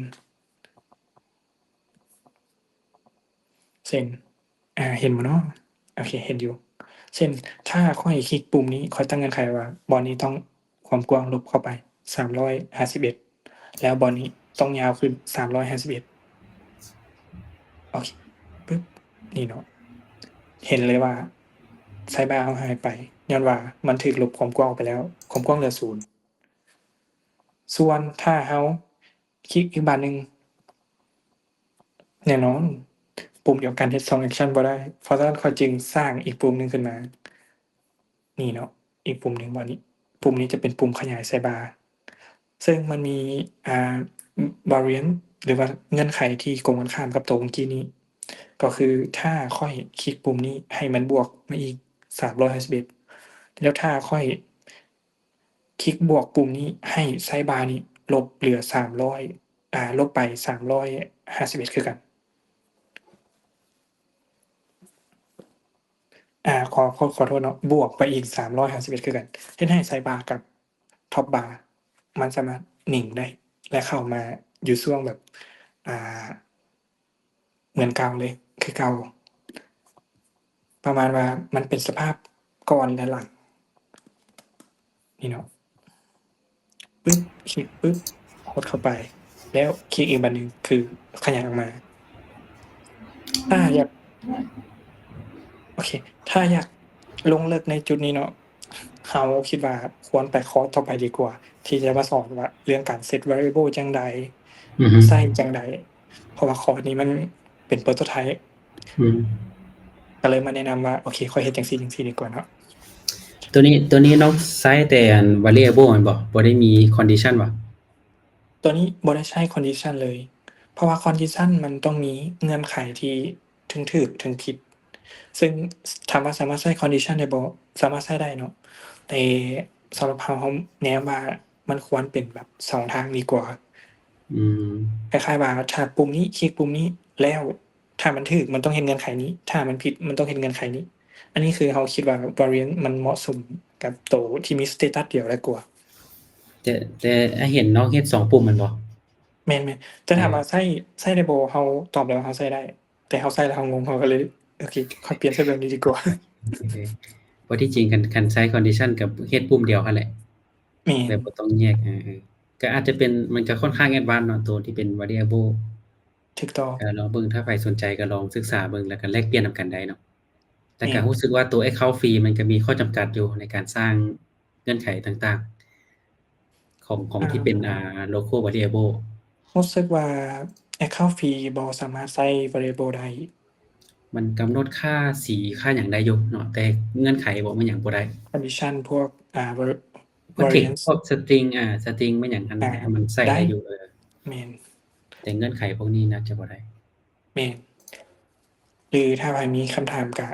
S2: เห็นบ่เนาะโอเคเห็นอยู่เช่นถ้าข้อยคลิกปุ่มนี้ข้อยตั้งเงื่อนไขว่าบอนี้ต้องความกว้างลบเข้าไป351แล้วบอนี้ต้องยาวขึ้น351โอเคปึ๊บนี่เนาะเห็นเลยว่าไซด์บาร์เฮาหายไปย้อนว่ามันถูกลบความกว้างออกไปแล้วความกว้างเหลือ0ส่วนถ้าเฮาคลิกอีกบาร์หนึ่งแน่นอนปุ่มเดียวกันเฮ็ด2แอกชันบ่ได้เพราะฉะนั้นข้อยจึงสร้างอีกปุ่มหนึ่งขึ้นมานี่เนาะอีกปุ่มหนึ่งบอนี้ปุ่มนี้จะเป็นปุ่มขยายไซด์บาร์ซึ่งมันมีvariant หรือว่าเงื่อนไขที่ตรงกันข้ามกับตัวเมื่อกี้นี้ก็คือถ้าข้อยคลิกปุ่มนี้ให้มันบวกมาอีก351แล้วถ้าข้อยคลิกบวกปุ่มนี้ให้ไซด์บาร์นี้ลบเหลือ300ลบไป351คือกันขอโทษเนาะบวกไปอีก351คือกันเฮ็ดให้ไซด์บาร์กับท็อปบาร์มันสามารถนิ่งได้และเข้ามาอยู่ช่วงแบบเหมือนเก่าเลยคือเก่าประมาณว่ามันเป็นสภาพก่อนและหลังนี่เนาะปึ๊บคลิกปึ๊บกดเข้าไปแล้วคลิกอีกบันหนึ่งคือขยายออกมาอยากโอเคถ้าอยากลงลึกในจุดนี้เนาะเราคิดว่าควรไปคอร์สต่อไปดีกว่าที่จะมาสอนว่าเรื่องการ set variable จั่งใดใส่จั่งใดเพราะว่าคอร์สนี้มันเป็น prototype ก็เลยมาแนะนำว่าโอเคข้อยเฮ็ดจังซี่ดีกว่าเนาะ
S1: ตัวนี้น้องใช้แต่อัน variable แม่นบ่บ่ได้มี condition บ่
S2: ตัวนี้บ่ได้ใช้ condition เลยเพราะว่า condition มันต้องมีเงื่อนไขที่ถึงถูกถึงผิด ซึ่งถามว่าสามารถใช้ condition ได้บ่สามารถใช้ได้เนาะแต่สำหรับเราแนะว่ามันควรเป็นแบบ2ทางดีกว่า
S1: อืม
S2: คล้ายๆว่าถ้าปุ่มนี้คลิกปุ่มนี้แล้วถ้ามันถูกมันต้องเฮ็ดเงื่อนไขนี้ ถ้ามันผิดมันต้องเฮ็ดเงื่อนไขนี้ อันนี้คือเราคิดว่า variant มันเหมาะสมกับตัวที่มีสเตตัสเดียวแล้วกว่า
S1: แต่เห็นน้องเฮ็ด2ปุ่มแม่นบ่
S2: แม่นๆแต่ถามว่าใช้ได้บ่เราตอบแล้วว่าเราใช้ได้ แต่เราใช้แล้วเรางงเราก็เลยโอเคค่อยเปลี่ยนใช้แบบนี้ดีกว่า
S1: โอเคเพราะที่จริงคันใช้ condition กับเฮ็ดปุ่มเดียวหั่นแหละ
S2: แม่
S1: แต่
S2: น
S1: บ่ต้องแยกก็อาจจะเป็นมันก็ค่อนข้างแอดวานซ์เนาะตัวที่เป็น variable
S2: ถูกต้อง
S1: ก็ลองเบิ่งถ้าไผสนใจก็ลองศึกษาเบิ่งแล้วก็แลกเปลี่ยนนำกันได้เนาะแต่ก็
S2: แม่น
S1: รู้สึกว่าตัว account ฟรีมันก็มีข้อจำกัดอยู่ในการสร้างเงื่อนไขต่างๆ ของที่เป็นlocal variable
S2: รู้สึกว่า account ฟรีบ่สามารถใช้ variable ได้
S1: มันกำหนดค่าสีค่าหยังได้อยู่เนาะแต่เงื่อนไขบอกมันหยังบ่ได้
S2: condition พวก
S1: พวก text
S2: variance
S1: พวก string มันหยังอันมันใส่ได้อยู่
S2: แม่น
S1: แต่เงื่อนไขพวกนี้น่าจะบ่ได้
S2: แม่นหรือถ้าใครมีคำถามก็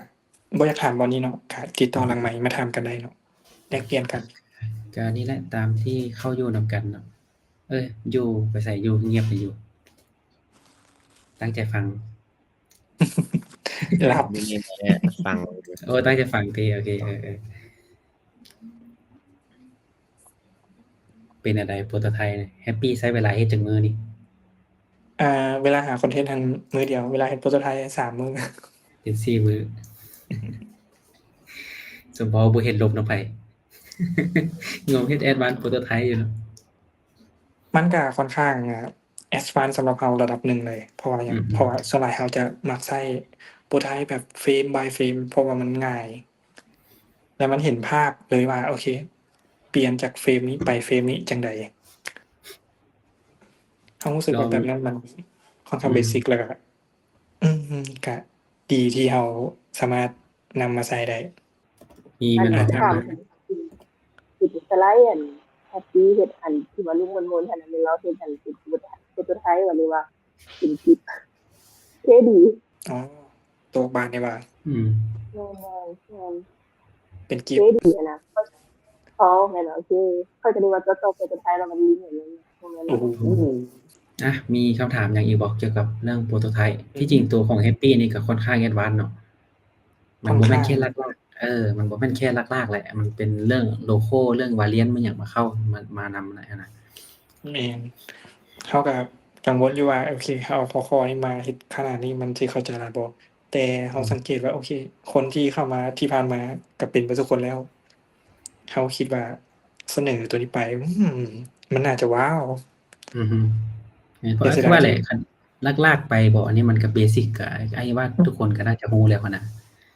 S2: บ่อยากถามบ่นี้เนาะก็ติดต่อหลังไมค์มาถามกันได้เนาะแลกเปลี่ยนกัน
S1: ก็นี่แหละตามที่เข้าอยู่นำกันเนาะอยู่ไปใส่อยู่เงียบไปอยู่ ตั้งใจฟัง
S2: หลับ
S4: นี่แหละฟัง
S1: โอ้ตั้งใจฟังติโอเคเป็นอะไรโปรโตไทป์เนี่ยแฮปปี้ใช้เวลาเฮ็ดจักมื้อนี่
S2: เวลาหาคอนเทนต์ทางมื้อเดียว เวลาเฮ็ดโปรโตไทป์3 มื้อ
S1: เป็น4มื้อ สมพอบ่เฮ็ดลบนำไผ งงเฮ็ด Advanced Prototype อยู่เนาะ
S2: มันก็ค่อนข้างแอดวานซ์สำหรับเราระดับหนึ่งเลย เพราะว่าหยังเพราะว่าส่วนหลายเราจะมักใช้โปรโตไทป์แบบเฟรม by เฟรมเพราะว่ามันง่าย แล้วมันเห็นภาพเลยว่าโอเค เปลี่ยนจากเฟรมนี้ไปเฟรมนี้จังใดเรารู้สึกว่าแบบนั้นมันค่อนข้างเบสิกแล้วก็ก็ดีที่เราสามารถนำมาใช้ได้
S1: มีแม่นบ่
S5: ถามถึงสไลด์อันแฮปปี้เฮ็ดอันที่ว่าลุงมนๆหั่นน่ะแม่นเราเฮ็ดอันเป็นตัวไทยว่าหรือว่าเป็นคลิปเท่ดี
S2: อ๋อตัวบานได้ว่า
S5: แม่น
S2: เป็นกิ
S5: ๆ
S2: ฟ
S5: เท่
S2: ต์
S5: ดีอะนะอ๋อแม่นโอเคเขาจะดูว่าตัวไทยแล้วมันลิงก์อย่างนั้นแม่น
S2: โอ้โห
S1: มีคำถามหยังอีกบ่เกี่ยวกับเรื่องโปรโตไทป์ที่จริงตัวของ Happy นี่ก็ค่อนข้าง Advanced เนาะมันบ่แม่นแค่ลากมันบ่แม่นแค่ลากๆแหละมันเป็นเรื่องโลโคเรื่อง variant มันหยังมาเข้ามานำนะ
S2: แม่นเราก็กังวลอยู่ว่าโอเคเราเอาคอๆนี่มาเฮ็ดขนาดนี้มันสิเข้าใจได้บ่แต่เราสังเกตว่าโอเค คนที่เข้ามาที่ผ่านมาก็เป็นไปทุกคนแล้วเราคิดว่าเสนอตัวนี้ไปมันน่าจะว้าว
S1: อือฮึเพราะว่าแหละคันลากๆไปบ่อันนี้มันก็เบสิกก็ไอ้ว่าทุกคนก็น่าจะรู้แล้วนะ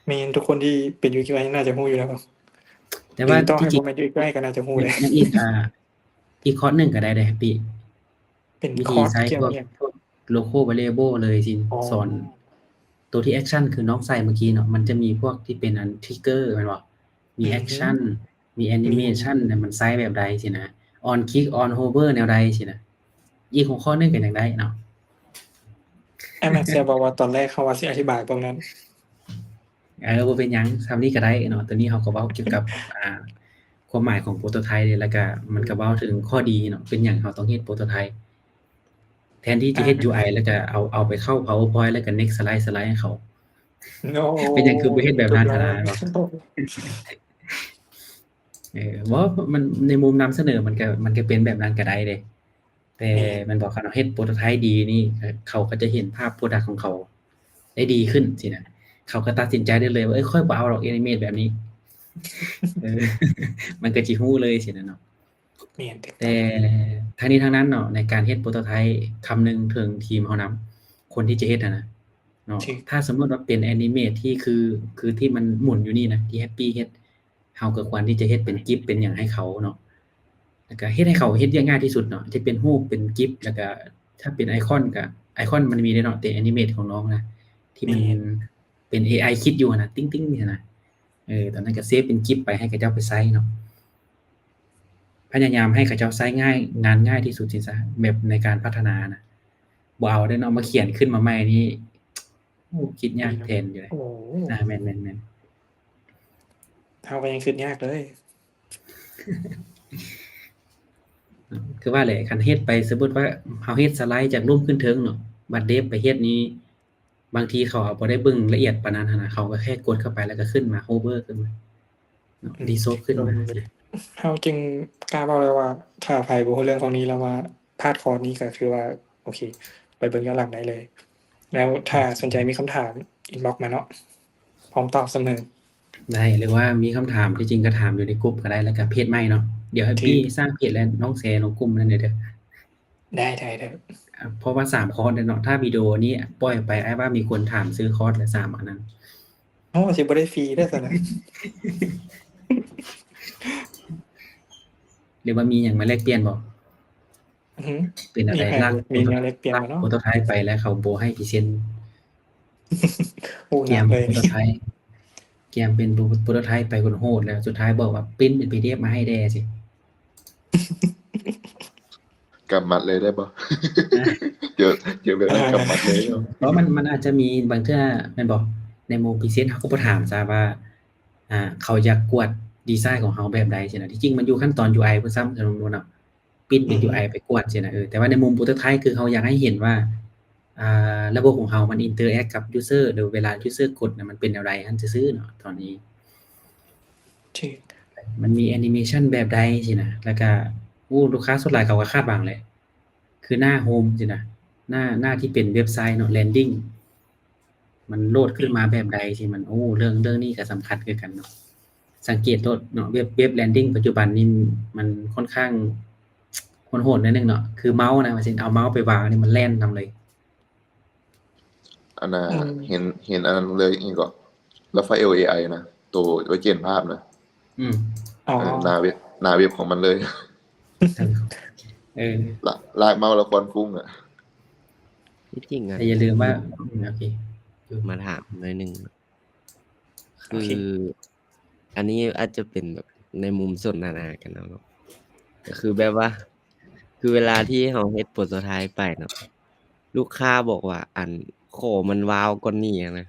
S2: แม่นทุกคนที่เป็น UX น่าจะรู้อยู่แล้ว
S1: แต่ว่า
S2: ต้อง
S1: ที่
S2: ให้
S1: จริ
S2: บ่
S1: ง
S2: แม่น UX ก็น่าจะรู้แหละ
S1: ยังอีกคอร์สหนึงก็ได้เด้ Happy
S2: เป็น
S1: วิ
S2: ค
S1: ธี
S2: อร์ส
S1: ใช้
S2: เกี่ยว
S1: พ
S2: กั
S1: ว
S2: บ
S1: ก
S2: หยัง
S1: local variable เลยสิ
S2: อ๋อ
S1: สอนตัวที่แอคชั่นคือน้องใส่เมื่อกี้เนาะมันจะมีพวกที่เป็นอัน trigger แม่นบ่มีแอคชั่นมีแอนิเมชันเนี่ยมันใช้แบบใดสินะ on click on hover แนวใดสินะอีกหัวข้อหนึงก็ยังได้เนาะ
S2: ไอ้แม็กเซียบอกว่าตอนแรกเขาว่าสิอธิบายตรงนั้น
S1: บ่เป็นหยังซำนี้ก็ได้เนาะตัวนี้เขาก็เว้าเกี่ยวกับความหมายของโปรโตไทป์แล้วก็มันก็เว้าถึงข้อดีเนาะเป็นหยังเราต้องเฮ็ดโปรโตไทป์แทนที่จะเฮ็ด UI แล้วก็เอาไปเข้า PowerPoint แล้วก็ next slide ให้เขา
S2: โอ้
S1: เป็นหยังคือบ่เฮ็ดแบบนั้นซะนะบ่ บ่มันในมุมนำเสนอมันก็เป็นแบบนั้นก็ได้เดะแต่มันบอกคันเราเฮ็ดโปรโตไทป์ดีนี่เขาก็จะเห็นภาพ product ของเขาได้ดีขึ้นสินะเขาก็ตัดสินใจได้เลยว่าค่อยบ่เอาหรอก animate แบบนี้ มันก็สิรู้เลยสินะเนาะ
S2: แม่น
S1: แต่ทั้งนี้ทั้งนั้นเนาะในการเฮ็ดโปรโตไทป์คำนึงถึงทีมเฮานำคนที่จะเฮ็ดนะเนาะถ้าสมมุติว่าเป็น animate ที่คือที่มันหมุนอยู่นี่นะที่ Happy เฮ็ดเฮาก็ควรที่จะเฮ็ดเป็นกิฟเป็นหยังให้เขาเนาะแล้วก็เฮ็ดให้เขาเฮ็ดได้ง่ายที่สุดเนาะที่เป็นรูปเป็นกิฟแล้วก็ถ้าเป็นไอคอนก็ไอคอนมันมีได้เนาะแต่ animate ของน้องนะที่มันเป็น AI คิดอยู่นะติ๊งๆนี่นะตอนนั้นก็เซฟเป็นกิฟไปให้เขาเจ้าไปใช้เนาะพยายามให้เขาเจ้าใช้ง่ายงานง่ายที่สุดสิซะแบบในการพัฒนานะบ่เอาได้เนาะมาเขียนขึ้นมาใหม่นี่ โอ้คิดยากแทนอยู่เลย
S2: โอ้โห
S1: แม่น
S2: เอาไปยังคิดยากเลย
S1: คือว่าแหละคันเฮ็ดไปสมมุติว่าเฮาเฮ็ดสไลด์จากรูปขึ้นเทิงเนาะบัดเดฟไปเฮ็ดนี้ บางทีเขาอาจบ่ได้เบิ่งละเอียดปานนั้นหั้นนะเขาก็แค่กดเข้าไปแล้วก็ขึ้นมา hover ขึ้นมาเนาะ resolve ขึ้นมาสิ
S2: เฮาจึงกล้าเว้าเลยว่าถ้าไผบ่รู้เรื่องของนี้แล้วว่าพลาดคอร์สนี้ก็คือว่า โอเค ไปเบิ่งย้อนหลังได้เลย แล้วถ้าสนใจมีคำถาม inbox มาเนาะพร้อมตอบเสมอ
S1: ได้หรือว่ามีคำถามที่จริงก็ถามอยู่ในกลุ่มก็ได้แล้วก็เพจใหม่เนาะเดี๋ยวให้พี่สร้างเพจแล้วน้องแชร์ลงกลุ่มนั่นเด้อ
S2: ได้
S1: เพราะว่า3คอร์สเนาะถ้าวิดีโอนี้ปล่อยไปอ้ายว่ามีคนถามซื้อคอร์สละ3อันนั้น
S2: ๆโอ้สิบ่ได้ฟรีเด้อซั่นน่ะ
S1: หรือว่ามีหยังมาแลกเปลี่ยนบ่
S2: อือฮึ
S1: เป็นอะไร
S2: มีใคร
S1: ลาก
S2: มีแนวแลกเปลี่ยนบ่เนาะ
S1: โปรโตไทป์ไปแล้วเขาบ่ให้พรีเซนต์
S2: โอ้ห
S1: เกี
S2: นั
S1: ย
S2: ก
S1: ม
S2: เลย
S1: โปรโตไทป์เกียมเป็นโปรโตไทป์ไปคนโหดแล้วสุดท้ายบอกว่าปริ้นเป็น PDF มาให้แด่สิ
S4: กำมัดเลยได้บ่ เจอแบบนั้นกำมัดเลยเนาะ
S1: เพราะมันอาจจะมีบางเทื่อแม่นบ่ในมุมพรีเซนต์เขาก็บ่ถามซะว่าเขาอยากกวดดีไซน์ของเขาแบบใดสินะที่จริงมันอยู่ขั้นตอน UI เพิ่นซ้ำกันนู่นน่ะปิ้นเป็น UI ไปกวดสินะแต่ว่าในมุมโปรโตไทป์คือเขาอยากให้เห็นว่าระบบของเรามันอินเตอร์แอคกับยูสเซอร์หรือเวลายูสเซอร์กดน่ะมันเป็นแนวใดหั่นซื่อๆเนาะตอนนี้
S2: ที่
S1: มันมีแอนิเมชันแบบใดสินะแล้วก็ลูกค้าส่วนหลายเขาก็คาดหวังแหละคือหน้าโฮมสินะหน้าที่เป็นเว็บไซต์เนาะ landing มันโหลดขึ้นมาแบบใดสิมันเรื่องนี้ก็สำคัญคือกันเนาะสังเกตโลดเนาะเว็บ landing ปัจจุบันนี้มันค่อนข้างโหดๆนิดนึงเนาะคือเมาส์นะว่าสิเอาเมาส์ไปวางนี่มันแล่นนำเลย
S4: อันน่ะเห็นอันนั้นเลยอีกก็แล้วไฟล์ AI นะตัวไว้เจนภาพนะ
S1: อืม
S2: อ๋อ
S4: หน้าเว็บของมันเลย ลากเมาส์แล้วควันฟุ้งอ่ะ
S6: ที่จริงอ่ะ
S1: แต่อย่าลืมว่าโอเค
S6: มาถามหน่อยหนึง
S2: โอเค
S6: คือ อันนี้อาจจะเป็นแบบในมุมสนทนากันเนาะก็คือแบบว่า คือเวลาที่เราเฮ็ดโปรโตไทป์ไปเนาะลูกค้าบอกว่า อันโคมันว้าวกว่านี้อะนะ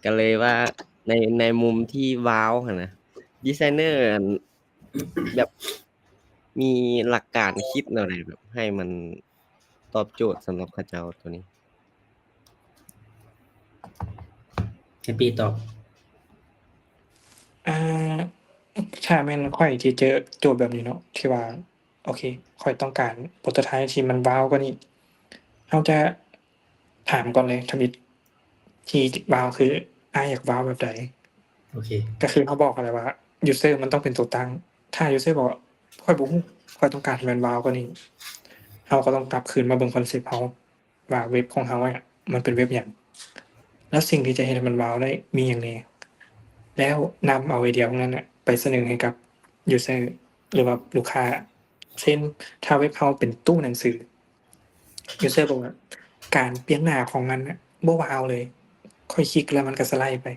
S6: ก็เลยว่าในมุมที่ว้าวหั่นนะดีไซเนอร์อันแบบมีหลักการคิดแนวใดแบบ ให้มันตอบโจทย์สำหรับเขาเจ้าตัวนี้
S1: ให้ปีตอบ
S2: ถ้าแม่นข้อยที่เจอโจทย์แบบนี้เนาะที่ว่า โอเคข้อยต้องการโปรโตไทป์ที่มันว้าวกว่านี้เราจะถามก่อนเลยทมิตที่ว้าวคืออ้ายอยากว้าวแบบใด
S1: โอเค
S2: ก็คือเขาบอกอะไรว่า user มันต้องเป็นตัวตั้ง ถ้า user บอกว่าข้อยบ่ฮู้ข้อยต้องการให้มันว้าวกว่านี้เราก็ต้องกลับคืนมาเบิ่งคอนเซปต์เราว่าเว็บของเราอะมันเป็นเว็บหยังแล้วสิ่งที่จะเฮ็ดให้มันว้าวได้มีหยังแหน่แล้วนำเอาไอเดียพวกนั้นน่ะไปเสนอให้กับ user หรือว่าลูกค้า เช่น ถ้าเว็บเราเป็นตู้หนังสือ user บอกว่าการเปลี่ยนหน้าของมันน่ะบ่ว้าวเลย ค่อยคลิกแล้วมันก็สไลด์ไป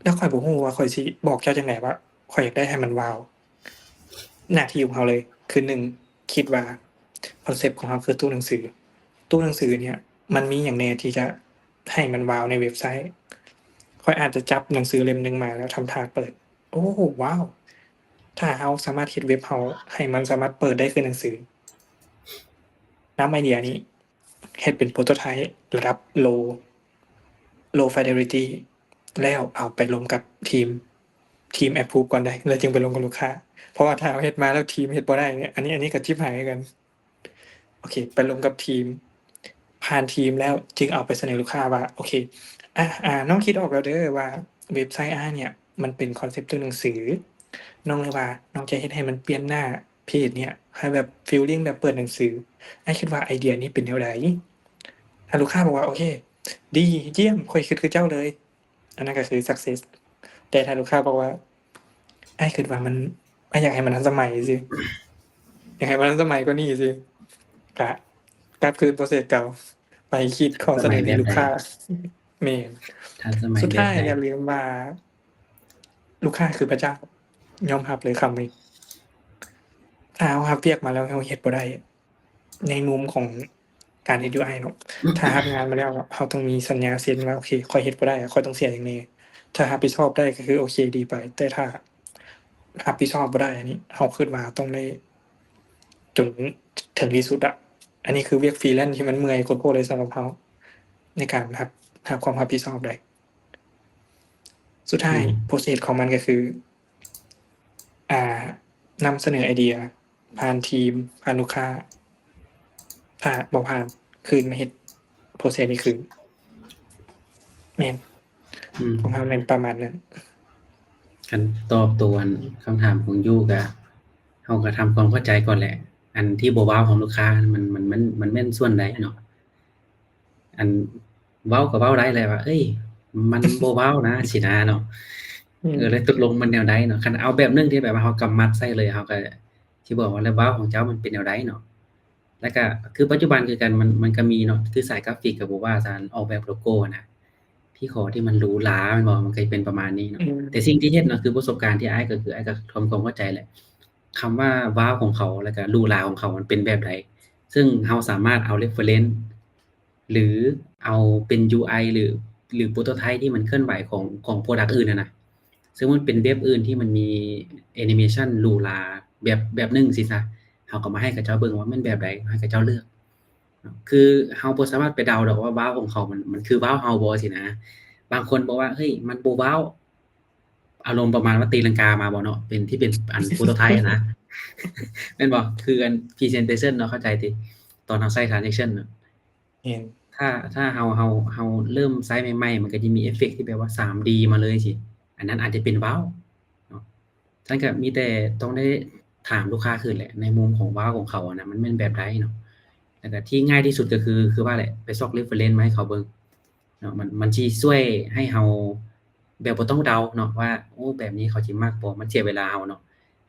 S2: แล้วข้อยบ่ฮู้ว่าข้อยสิบอกเจ้าจังไดว่าข้อยอยากได้ให้มันว้าว หน้าที่ของเราเลย คือ1คิดว่าคอนเซปต์ของเราคือตู้หนังสือ ตู้หนังสือเนี่ย มันมีหยังแหน่ที่จะให้มันว้าวในเว็บไซต์ข้อยอาจจะจับหนังสือเล่มหนึงมาแล้วทำท่าเปิด โอ้ว้าว ถ้าเราสามารถเฮ็ดเว็บเราให้มันสามารถเปิดได้คือหนังสือนำไอเดียนี้เฮ็ดเป็นโปรโตไทป์ระดับ low fidelity แล้วเอาไปลงกับทีม approve ก่อนได้แล้วจึงไปลงกับลูกค้า เพราะว่าถ้าเอาเฮ็ดมาแล้วทีมเฮ็ดบ่ได้เนี่ยอันนี้ก็ชิบหายกัน โอเค ไปลงกับทีม ผ่านทีมแล้วจึงเอาไปเสนอลูกค้าว่า โอเคน้องคิดออกแล้วเด้อว่าเว็บไซต์เนี่ย มันเป็นคอนเซปต์ตัวหนังสือ น้องเลยว่าน้องจะเฮ็ดให้มันเปลี่ยนหน้าเพจเนี่ยให้แบบฟีลลิ่งแบบเปิดหนังสือคิดว่าไอเดียนี้เป็นแนวใดถ้าลูกค้าบอกว่าโอเค ดีเยี่ยมข้อยคิดคือเจ้าเลย อันนั้นก็คือ success แต่ถ้าลูกค้าบอกว่าคิดว่ามันอยากให้มันทันสมัยสิอยากให้มันทันสมัยกว่านี้สิก็กลับคืนโปรเซสเก่าไปคิดข้อเสนอให้ลูกค้าแม่น
S1: ทันสมัย
S2: สุดท้าย
S1: แบบใ
S2: อย่าลืมว่า ลูกค้าคือพระเจ้ายอมรับเลยคำนี้ถ้าเรารับเรียกมาแล้วเราเฮ็ดบ่ได้ในมุมของ การเฮ็ด UI เนาะถ้ารับงานมาแล้วเราต้องมีสัญญาเซ็นว่าโอเคข้อยเฮ็ดบ่ได้ข้อยต้องเสียหยังแหน่ถ้ารับผิดชอบได้ก็คือโอเคดีไป แต่ถ้ารับผิดชอบบ่ได้อันนี้เราคิดว่าต้องได้จนถึงที่สุดอะอันนี้คือเวียก freelance ที่มันเมื่อยโคตรๆเลยสำหรับเราในการรับความรับผิดชอบได้สุดท้าย process ของมันก็คือ นำเสนอไอเดีย ผ่านทีม ผ่านลูกค้า ถ้าบ่ผ่านคืนมาเฮ็ด process นี้คืนแม่น
S1: อืม
S2: ของเราแม่นประมาณนั้น
S1: คันตอบตัวอันคำถามของยูก็เฮาก็ทำความเข้าใจก่อนแหละ อันที่บ่เว้าของลูกค้ามันแม่นส่วนใดเนาะอันเว้าก็เว้าได้แหละว่าเอ้ยมันบ่เว้านะสินะเนาะแล้วตกลงมันแนวใดเนาะคันเอาแบบนึงที่แบบว่าเฮากำมัดใส่เลยเฮาก็สิบอกว่าแล้วเว้าของเจ้ามันเป็นแนวใดเนาะแล้วก็คือปัจจุบันคือกันมันก็มีเนาะคือสายกราฟิกก็บ่ว่าการออกแบบโลโก้นะที่ขอที่มันหรูหราแม่นบ่มันก็เป็นประมาณนี้เนาะ แต่สิ่งที่เฮ็ดเนาะคือประสบการณ์ที่อ้ายก็คืออ้ายก็ทำความเข้าใจแหละคำว่าว้าวของเขาแล้วก็หรูหราของเขามันเป็นแบบใดซึ่งเราสามารถเอา reference หรือเอาเป็น UI หรือ prototype ที่มันเคลื่อนไหวของ product อื่นนะซึ่งมันเป็นเว็บอื่นที่มันมีแอนิเมชันหรูหราแบบหนึ่งสิซะเราก็มาให้กับเจ้าเบิ่งว่ามันแบบใดให้กับเจ้าเลือกคือเราบ่สามารถไปเดาดอกว่าว้าวของเขามันคือว้าวเราบ่สินะบางคนบอกว่าเฮ้ยมันบ่ว้าว อารมณ์ประมาณว่าตีลังกามาบ่เนาะเป็นที่เป็นอัน prototype อะนะ แม่นบ่คืออัน presentation เนาะเข้าใจติตอนเราใส่ transaction เนาะ
S2: แม่น
S1: ถ้าเราเริ่มใช้ใหม่ๆมันก็จะมีเอฟเฟกต์ที่แบบว่า 3D มาเลยสิอันนั้นอาจจะเป็นว้าวเนาะฉันก็มีแต่ต้องได้ถามลูกค้าคืนแหละในมุมของว้าวของเขาอะนะมันเป็นแบบใดเนาะแล้วก็ที่ง่ายที่สุดก็คือว่าแหละไปซอก reference มาให้เขาเบิ่งเนาะมันสิช่วยให้เราแบบบ่ต้องเดาเนาะว่าโอ้แบบนี้เขาสิมักบ่มันเสียเวลาเราเนาะ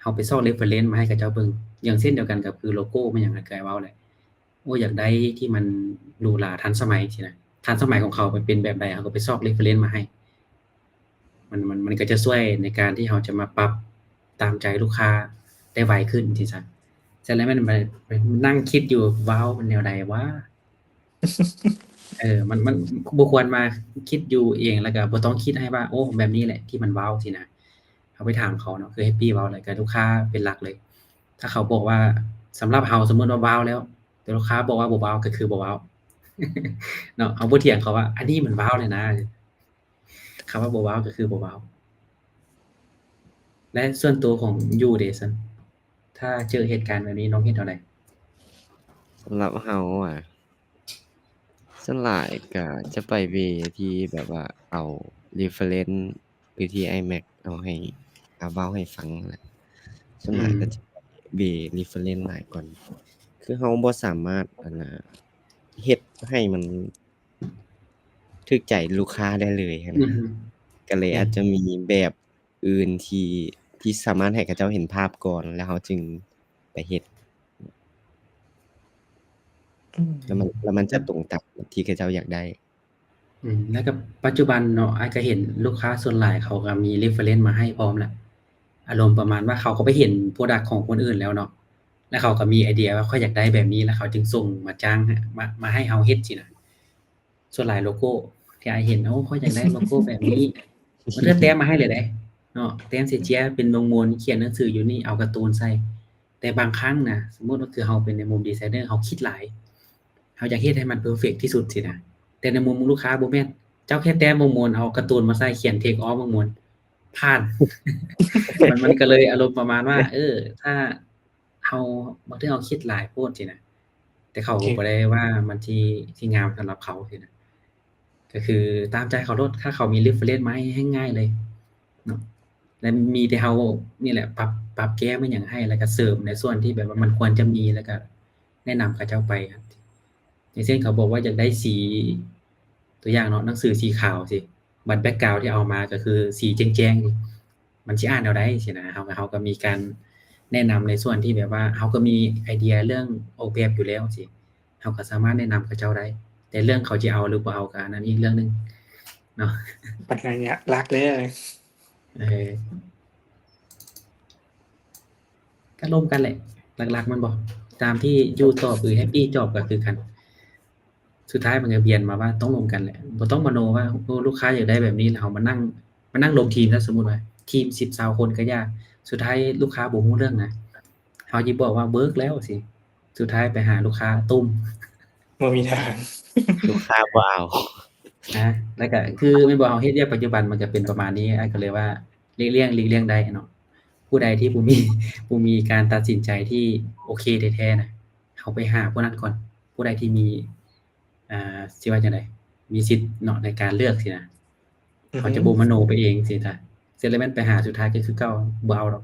S1: เราไปซอก reference มาให้กับเจ้าเบิ่งอย่างเช่นเดียวกันกับคือโลโก้มันหยังก็เว้าแหละ โอ้อยากได้ที่มันหรูหราทันสมัยสินะทันสมัยของเขามันเป็นแบบใดเขาก็ไปซอก reference มาให้มันก็จะช่วยในการที่เราจะมาปรับตามใจลูกค้าได้ไวขึ้นสิซะเสร็จแล้วมันนั่งคิดอยู่ว้าวมันแนวใดวะ มันบ่ควรมาคิดอยู่เองแล้วก็บ่ต้องคิดให้ว่าโอ้แบบนี้แหละที่มันว้าวสินะเราไปถามเขาเนาะคือแฮปปีเว้าเลยกับลูกค้าเป็นหลักเลย ถ้าเขาบอกว่าสำหรับเราสมมุติว่าว้าวแล้วแต่ลูกค้าบอกว่าบ่ว้าวก็คือบ่ว้าว เนาะเราบ่เถียงเขาว่าอันนี้มันว้าวเลยนะคำว่าบ่ว้าวก็คือบ่ว้าวและส่วนตัวของยูเดซันถ้าเจอเหตุการณ์แบบนี้น้องเฮ็ดจั่งใด
S6: สำหรับเราอะส่วนหลายก็จะไปเวย์ที่แบบว่าเอา reference หรือที่ iMac เอาเว้าให้ฟังนั่นแหละส่วนหลายก็จะไปเวย์ reference หลายก่อนคือเราบ่สามารถเฮ็ดให้มันถูกใจลูกค้าได้เลยหั้น
S1: อือ
S6: นะ
S1: ฮึ
S6: ก็เลยอาจจะมีแบบอื่นที่สามารถให้เขาเจ้าเห็นภาพก่อนแล้วเราจึงไปเฮ็ด แล้วมันจะตรงตามที่เขาเจ้าอยากได้
S1: แล้วก็ปัจจุบันเนาะอ้ายก็เห็นลูกค้าส่วนหลายเขาก็มี reference มาให้พร้อมแล้วอารมณ์ประมาณว่าเขาก็ไปเห็น product ของคนอื่นแล้วเนาะแล้วเขาก็มีไอเดียว่าเขาอยากได้แบบนี้แล้วเขาจึงส่งมาจ้างมาให้เราเฮ็ดสินะส่วนหลายโลโก้ที่อ้ายเห็นโอ้เขาอยากได้โลโก้แบบนี้ มันก็แต้มมาให้เลยเด้เนาะแต้มสิเจียเป็นลงมนเขียนหนังสืออยู่นี่เอาการ์ตูนใส่แต่บางครั้งนะสมมุติว่าคือเราเป็นในมุมดีไซเนอร์เราคิดหลายเราอยากเฮ็ดให้มันเพอร์เฟกต์ที่สุดสินะแต่ในมุมลูกค้าบ่แม่นเจ้าแค่แต้มมนเอาการ์ตูนมาใส่เขียน take off มนผ่าน มันก็เลยอารมณ์ประมาณว่า ถ้าเราบางทีเราคิดหลายโพดสินะแต่เขาก็บ่ได้ว่ามันที่งามสำหรับเขาสินะก็คือตามใจเขาโลดถ้าเขามี reference มาให้ง่ายเลยเนาะและมีแต่เรานี่แหละปรับแก้มันหยังให้แล้วก็เสริมในส่วนที่แบบว่ามันควรจะมีแล้วก็แนะนำเขาเจ้าไปครับอย่างเช่นเขาบอกว่าอยากได้สีตัวอย่างเนาะหนังสือสีขาวสิบัดแบ็กกราวนด์ที่เอามาก็คือสีแจ้งๆมันสิอ่านเอาได้สินะเราก็มีการแนะนำในส่วนที่แบบว่าเราก็มีไอเดียเรื่องออกแบบอยู่แล้วสิเราก็สามารถแนะนำเขาเจ้าได้แต่เรื่องเขาจะเอาหรือบ่เอาก็อันนั้นอีกเรื่องนึงเนาะ
S2: ปัญหาเนี้ยรักเลย
S1: ก็ร่วมกันแหละหลักๆมันบ่ตามที่ยูตอบหรือแฮปปี้ตอบก็คือกัน สุดท้ายมันก็เบียนมาว่าต้องลงกันแหละบ่ต้องมโนว่าโอ้ลูกค้าอยากได้แบบนี้แล้วเรามานั่งลงทีมซะสมมุติว่าทีม10 20คนก็ยากสุดท้ายลูกค้าบ่รู้เรื่องนะเราสิบอกว่าเวิร์กแล้วสิสุดท้ายไปหาลูกค้าตุ้ม
S2: บ่มีทาง
S6: ลูกค้าบ่เอา
S1: นะแล้วก็คือแม่นบ่เฮาเฮ็ดอย่างปัจจุบันมันก็เป็นประมาณนี้ก็เลยว่าหลีกเลี่ยงได้เนาะผู้ใดที่บ่มีการตัดสินใจที่โอเคแท้ๆน่ะเขาไปหาผู้นั้นก่อน ผู้ใดที่มีสิว่าจังได๋มีสิทธิ์เนาะในการเลือกสินะเขาจะบ่มโนไปเองสิถ้าเสร็จแล้วแม่นไปหาสุดท้ายก็คือเก่าบ่เอาดอก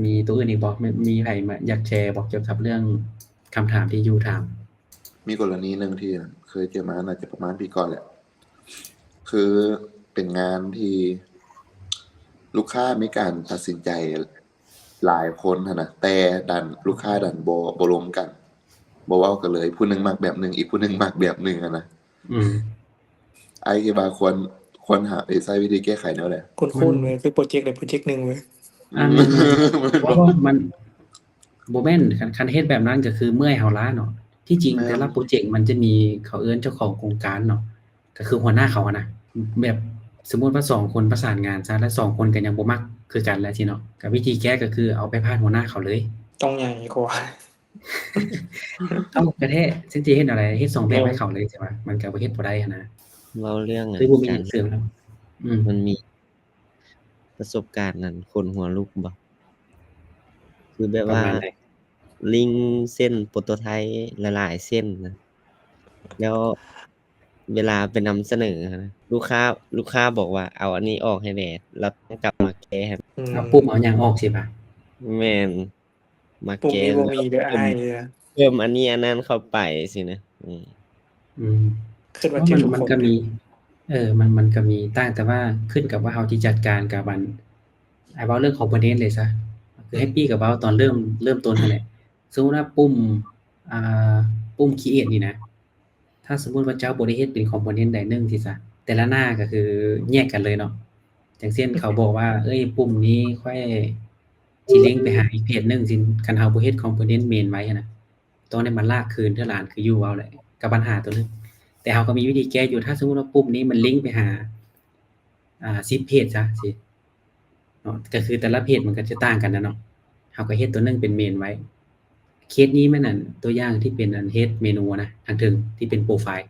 S1: มีตัวอื่นอีกบ่มีไผมาอยากแชร์บ่เกี่ยวกับเรื่องคำถามที่อยู่ถาม
S4: มีกรณีหนึ่งที่เคยเจอมาน่าจะประมาณปีก่อนแหละ คือเป็นงานที่ลูกค้ามีการตัดสินใจหลายคนหั้นน่ะแต่ดันลูกค้าดันบ่ลงกันบ่เว้ากันเลย ผู้หนึงมักแบบหนึงอีกผู้หนึงมักแบบหนึงอะนะ
S1: อืม
S4: ไอ้คิดว่าควรหาใช้วิธีแก้ไขแนวใด
S2: คุ้นๆเลยคือโปรเจกต์ใดโปรเจกต์หนึงเว้ย
S1: เพราะว่ามันบ่แม่นคันเฮ็ดแบบนั้นก็คือเมื่อยเฮาล้าเนาะที่จริงแต่ละพรอเจกต์มันจะมีเขาเอิ้นเจ้าของโครงการเนาะก็คือหัวหน้าเขาอะนะแบบสมมุติว่า2คนประสานงานซะแล้ว2คนก็ยังบ่มักคือกันแล้วสิเนาะก็วิธีแก้ก็คือเอาไปพาดหัวหน้าเขาเลย
S2: ต้องใหญ่กว่า
S1: เอ้ากระแท้ฉันสิเฮ็ดอะไรเฮ็ด2แบบให้เขาเลยใช่ป่ะมันก็บ่เฮ็ดบ่ได้หันนะ
S6: เว้าเรื่อง
S1: คือบ่มี
S6: การ
S1: เสริมแล้วอืม
S6: มันมีประสบการณ์นั้นคนหัวลุกบ่คือแบบ
S1: ประ
S6: ว่า
S1: มาณใด
S6: ลิงก์เส้นโปรโตไทป์หลายๆเส้นนะแล้วเวลาไปนำเสนอนะลูกค้าบอกว่าเอาอันนี้ออกให้แหน่แล้วต้องกลับมาแก้ให้
S1: เอาปุ๊บเอาหยังออกสิป่ะ
S6: แม่นมา
S2: ปุ่ม
S6: แก้
S2: นี้บ่
S6: แล้ว
S2: มีเด้ออ้ายเด้อ
S6: เพิ่มอันนี้อันนั้นเข้าไปสินะ
S1: อืม
S2: คิด
S1: เพ
S2: ว่า
S1: ราะ
S2: เจอ
S1: มัน
S2: ทุก
S1: มัน
S2: คน
S1: ก็มี มันก็มีต่างแต่ว่าขึ้นกับว่าเฮาที่จัดการกับมันเว้าเรื่องคอมโพเนนต์เลยซะคือให้ปี้กับเว้าตอนเริ่มต้นนั่นแหละสมมุติว่าอ่าปุ่ม create นี่นะ ถ้าสมมุติว่าเจ้าบ่ได้เฮ็ดเป็นคอมโพเนนต์ใดหนึ่งสิซะแต่ละหน้าก็คือแยกกันเลยเนาะอย่างเช่นเขาบอกว่า เอ้ยปุ่มนี้ค่อยสิลิงก์ไปหาอีกเพจหนึ่งสิคันเฮาบ่เฮ็ดคอมโพเนนต์เมนไว้อะนะต้องได้มาลากคืนเทื่อหลานคืออยู่เว้าแหละกับปัญหาตัวนึงแต่เฮาก็มีวิธีแก้อยู่ถ้าสมมุติว่าปุ่มนี้มันลิงก์ไปหา10เพจซะสิเนาะก็คือแต่ละเพจมันก็จะต่างกันนะเนาะเฮาก็เฮ็ดตัวหนึงเป็นเมนไว้เคสนี้มันนั่นตัวอย่างที่เป็นอันเฮ็ดเมนูนะทางถึงที่เป็นโปรไฟล์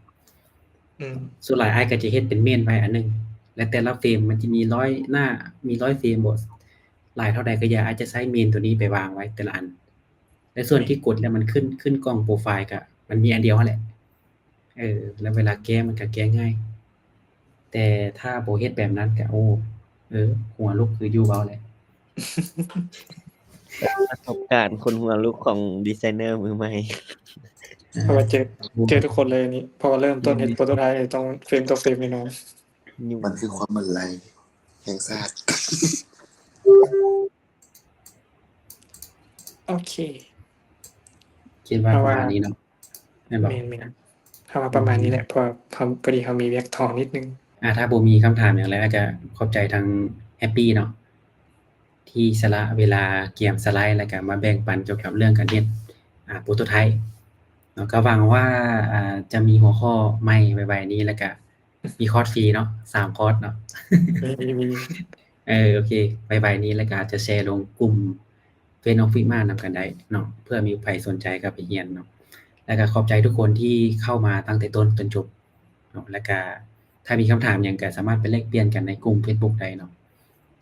S1: ส่วนหลายอ้ายก็จะเฮ็ดเป็นเมนไว้อันหนึงและแต่ละเฟรมมันจะมี100หน้ามี100เฟรมบ่หลายเท่าใดก็อย่าอาจจะใช้เมนตัวนี้ไปวางไว้แต่ละอันและส่วนที่กดแล้วมันขึ้นกล้องโปรไฟล์ก็มันมีอันเดียวนั่นแหละแล้วเวลาแก้มันก็แก้ง่าย แต่ถ้าบ่เฮ็ดแบบนั้นก็หัวลุกคืออยู่เว้าแหละ
S6: ประสบการณ์คนหัวลุกของดีไซเนอร์มือใหม่
S2: เพราะว่าเจอทุกคนเลยอันนี้พอเริ่มต้นเฮ็ดโปรโตไทป์ต้องเฟรมต่อเฟรมแน่นอน
S4: มันคือความบันไลแห่งชาติ
S2: โอเค
S1: คิดว่าประมาณนี้เนาะแม่นบ่
S2: แม่นๆเข้ามาประมาณนี้แหละเพราะพอดีเขามีแว็กทองนิดนึง
S1: ถ้าบ่มีคำถามหยังแล้วก็ขอบใจทางแฮปปี้เนาะที่สละเวลาเกี่ยมสไลด์แล้วก็มาแบ่งปันเกี่ยวกับเรื่องการเฮ็ดโปรโตไทป์เนาะก็หวังว่าจะมีหัวข้อใหม่ไวๆนี้แล้วก็มีคอร์สฟรีเนาะ3คอร์สเนาะ
S2: มี
S1: โอเคไวๆนี้แล้วก็จะแชร์ลงกลุ่ม Friends of Figma นำกันได้เนาะเพื่อมีไผสนใจก็ไปเรียนเนาะแล้วก็ขอบใจทุกคนที่เข้ามาตั้งแต่ต้นจนจบเนาะแล้วก็ถ้ามีคำถามหยังก็สามารถไปแลกเปลี่ยนกันในกลุ่ม Facebook ได้เนาะ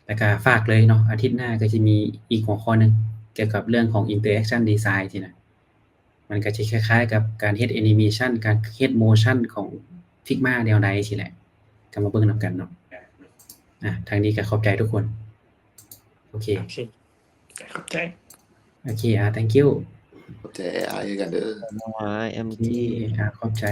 S1: แล้วก็ฝากเลยเนาะอาทิตย์หน้าก็จะมีอีกหัวข้อหนึงเกี่ยวกับเรื่องของ Interaction Design สินะมันก็จะคล้ายๆกับการเฮ็ดแอนิเมชันการเฮ็ด motion ของ Figma แนวใดสิแหละก็มาเบิ่งนำกันเนาะทางนี้ก็ขอบใจทุกคนโอเค
S2: โอเคเข้าใจ
S1: โอเคthank you
S4: ขอบใจ AI กันเด้อ
S6: MT
S1: ขอบใจ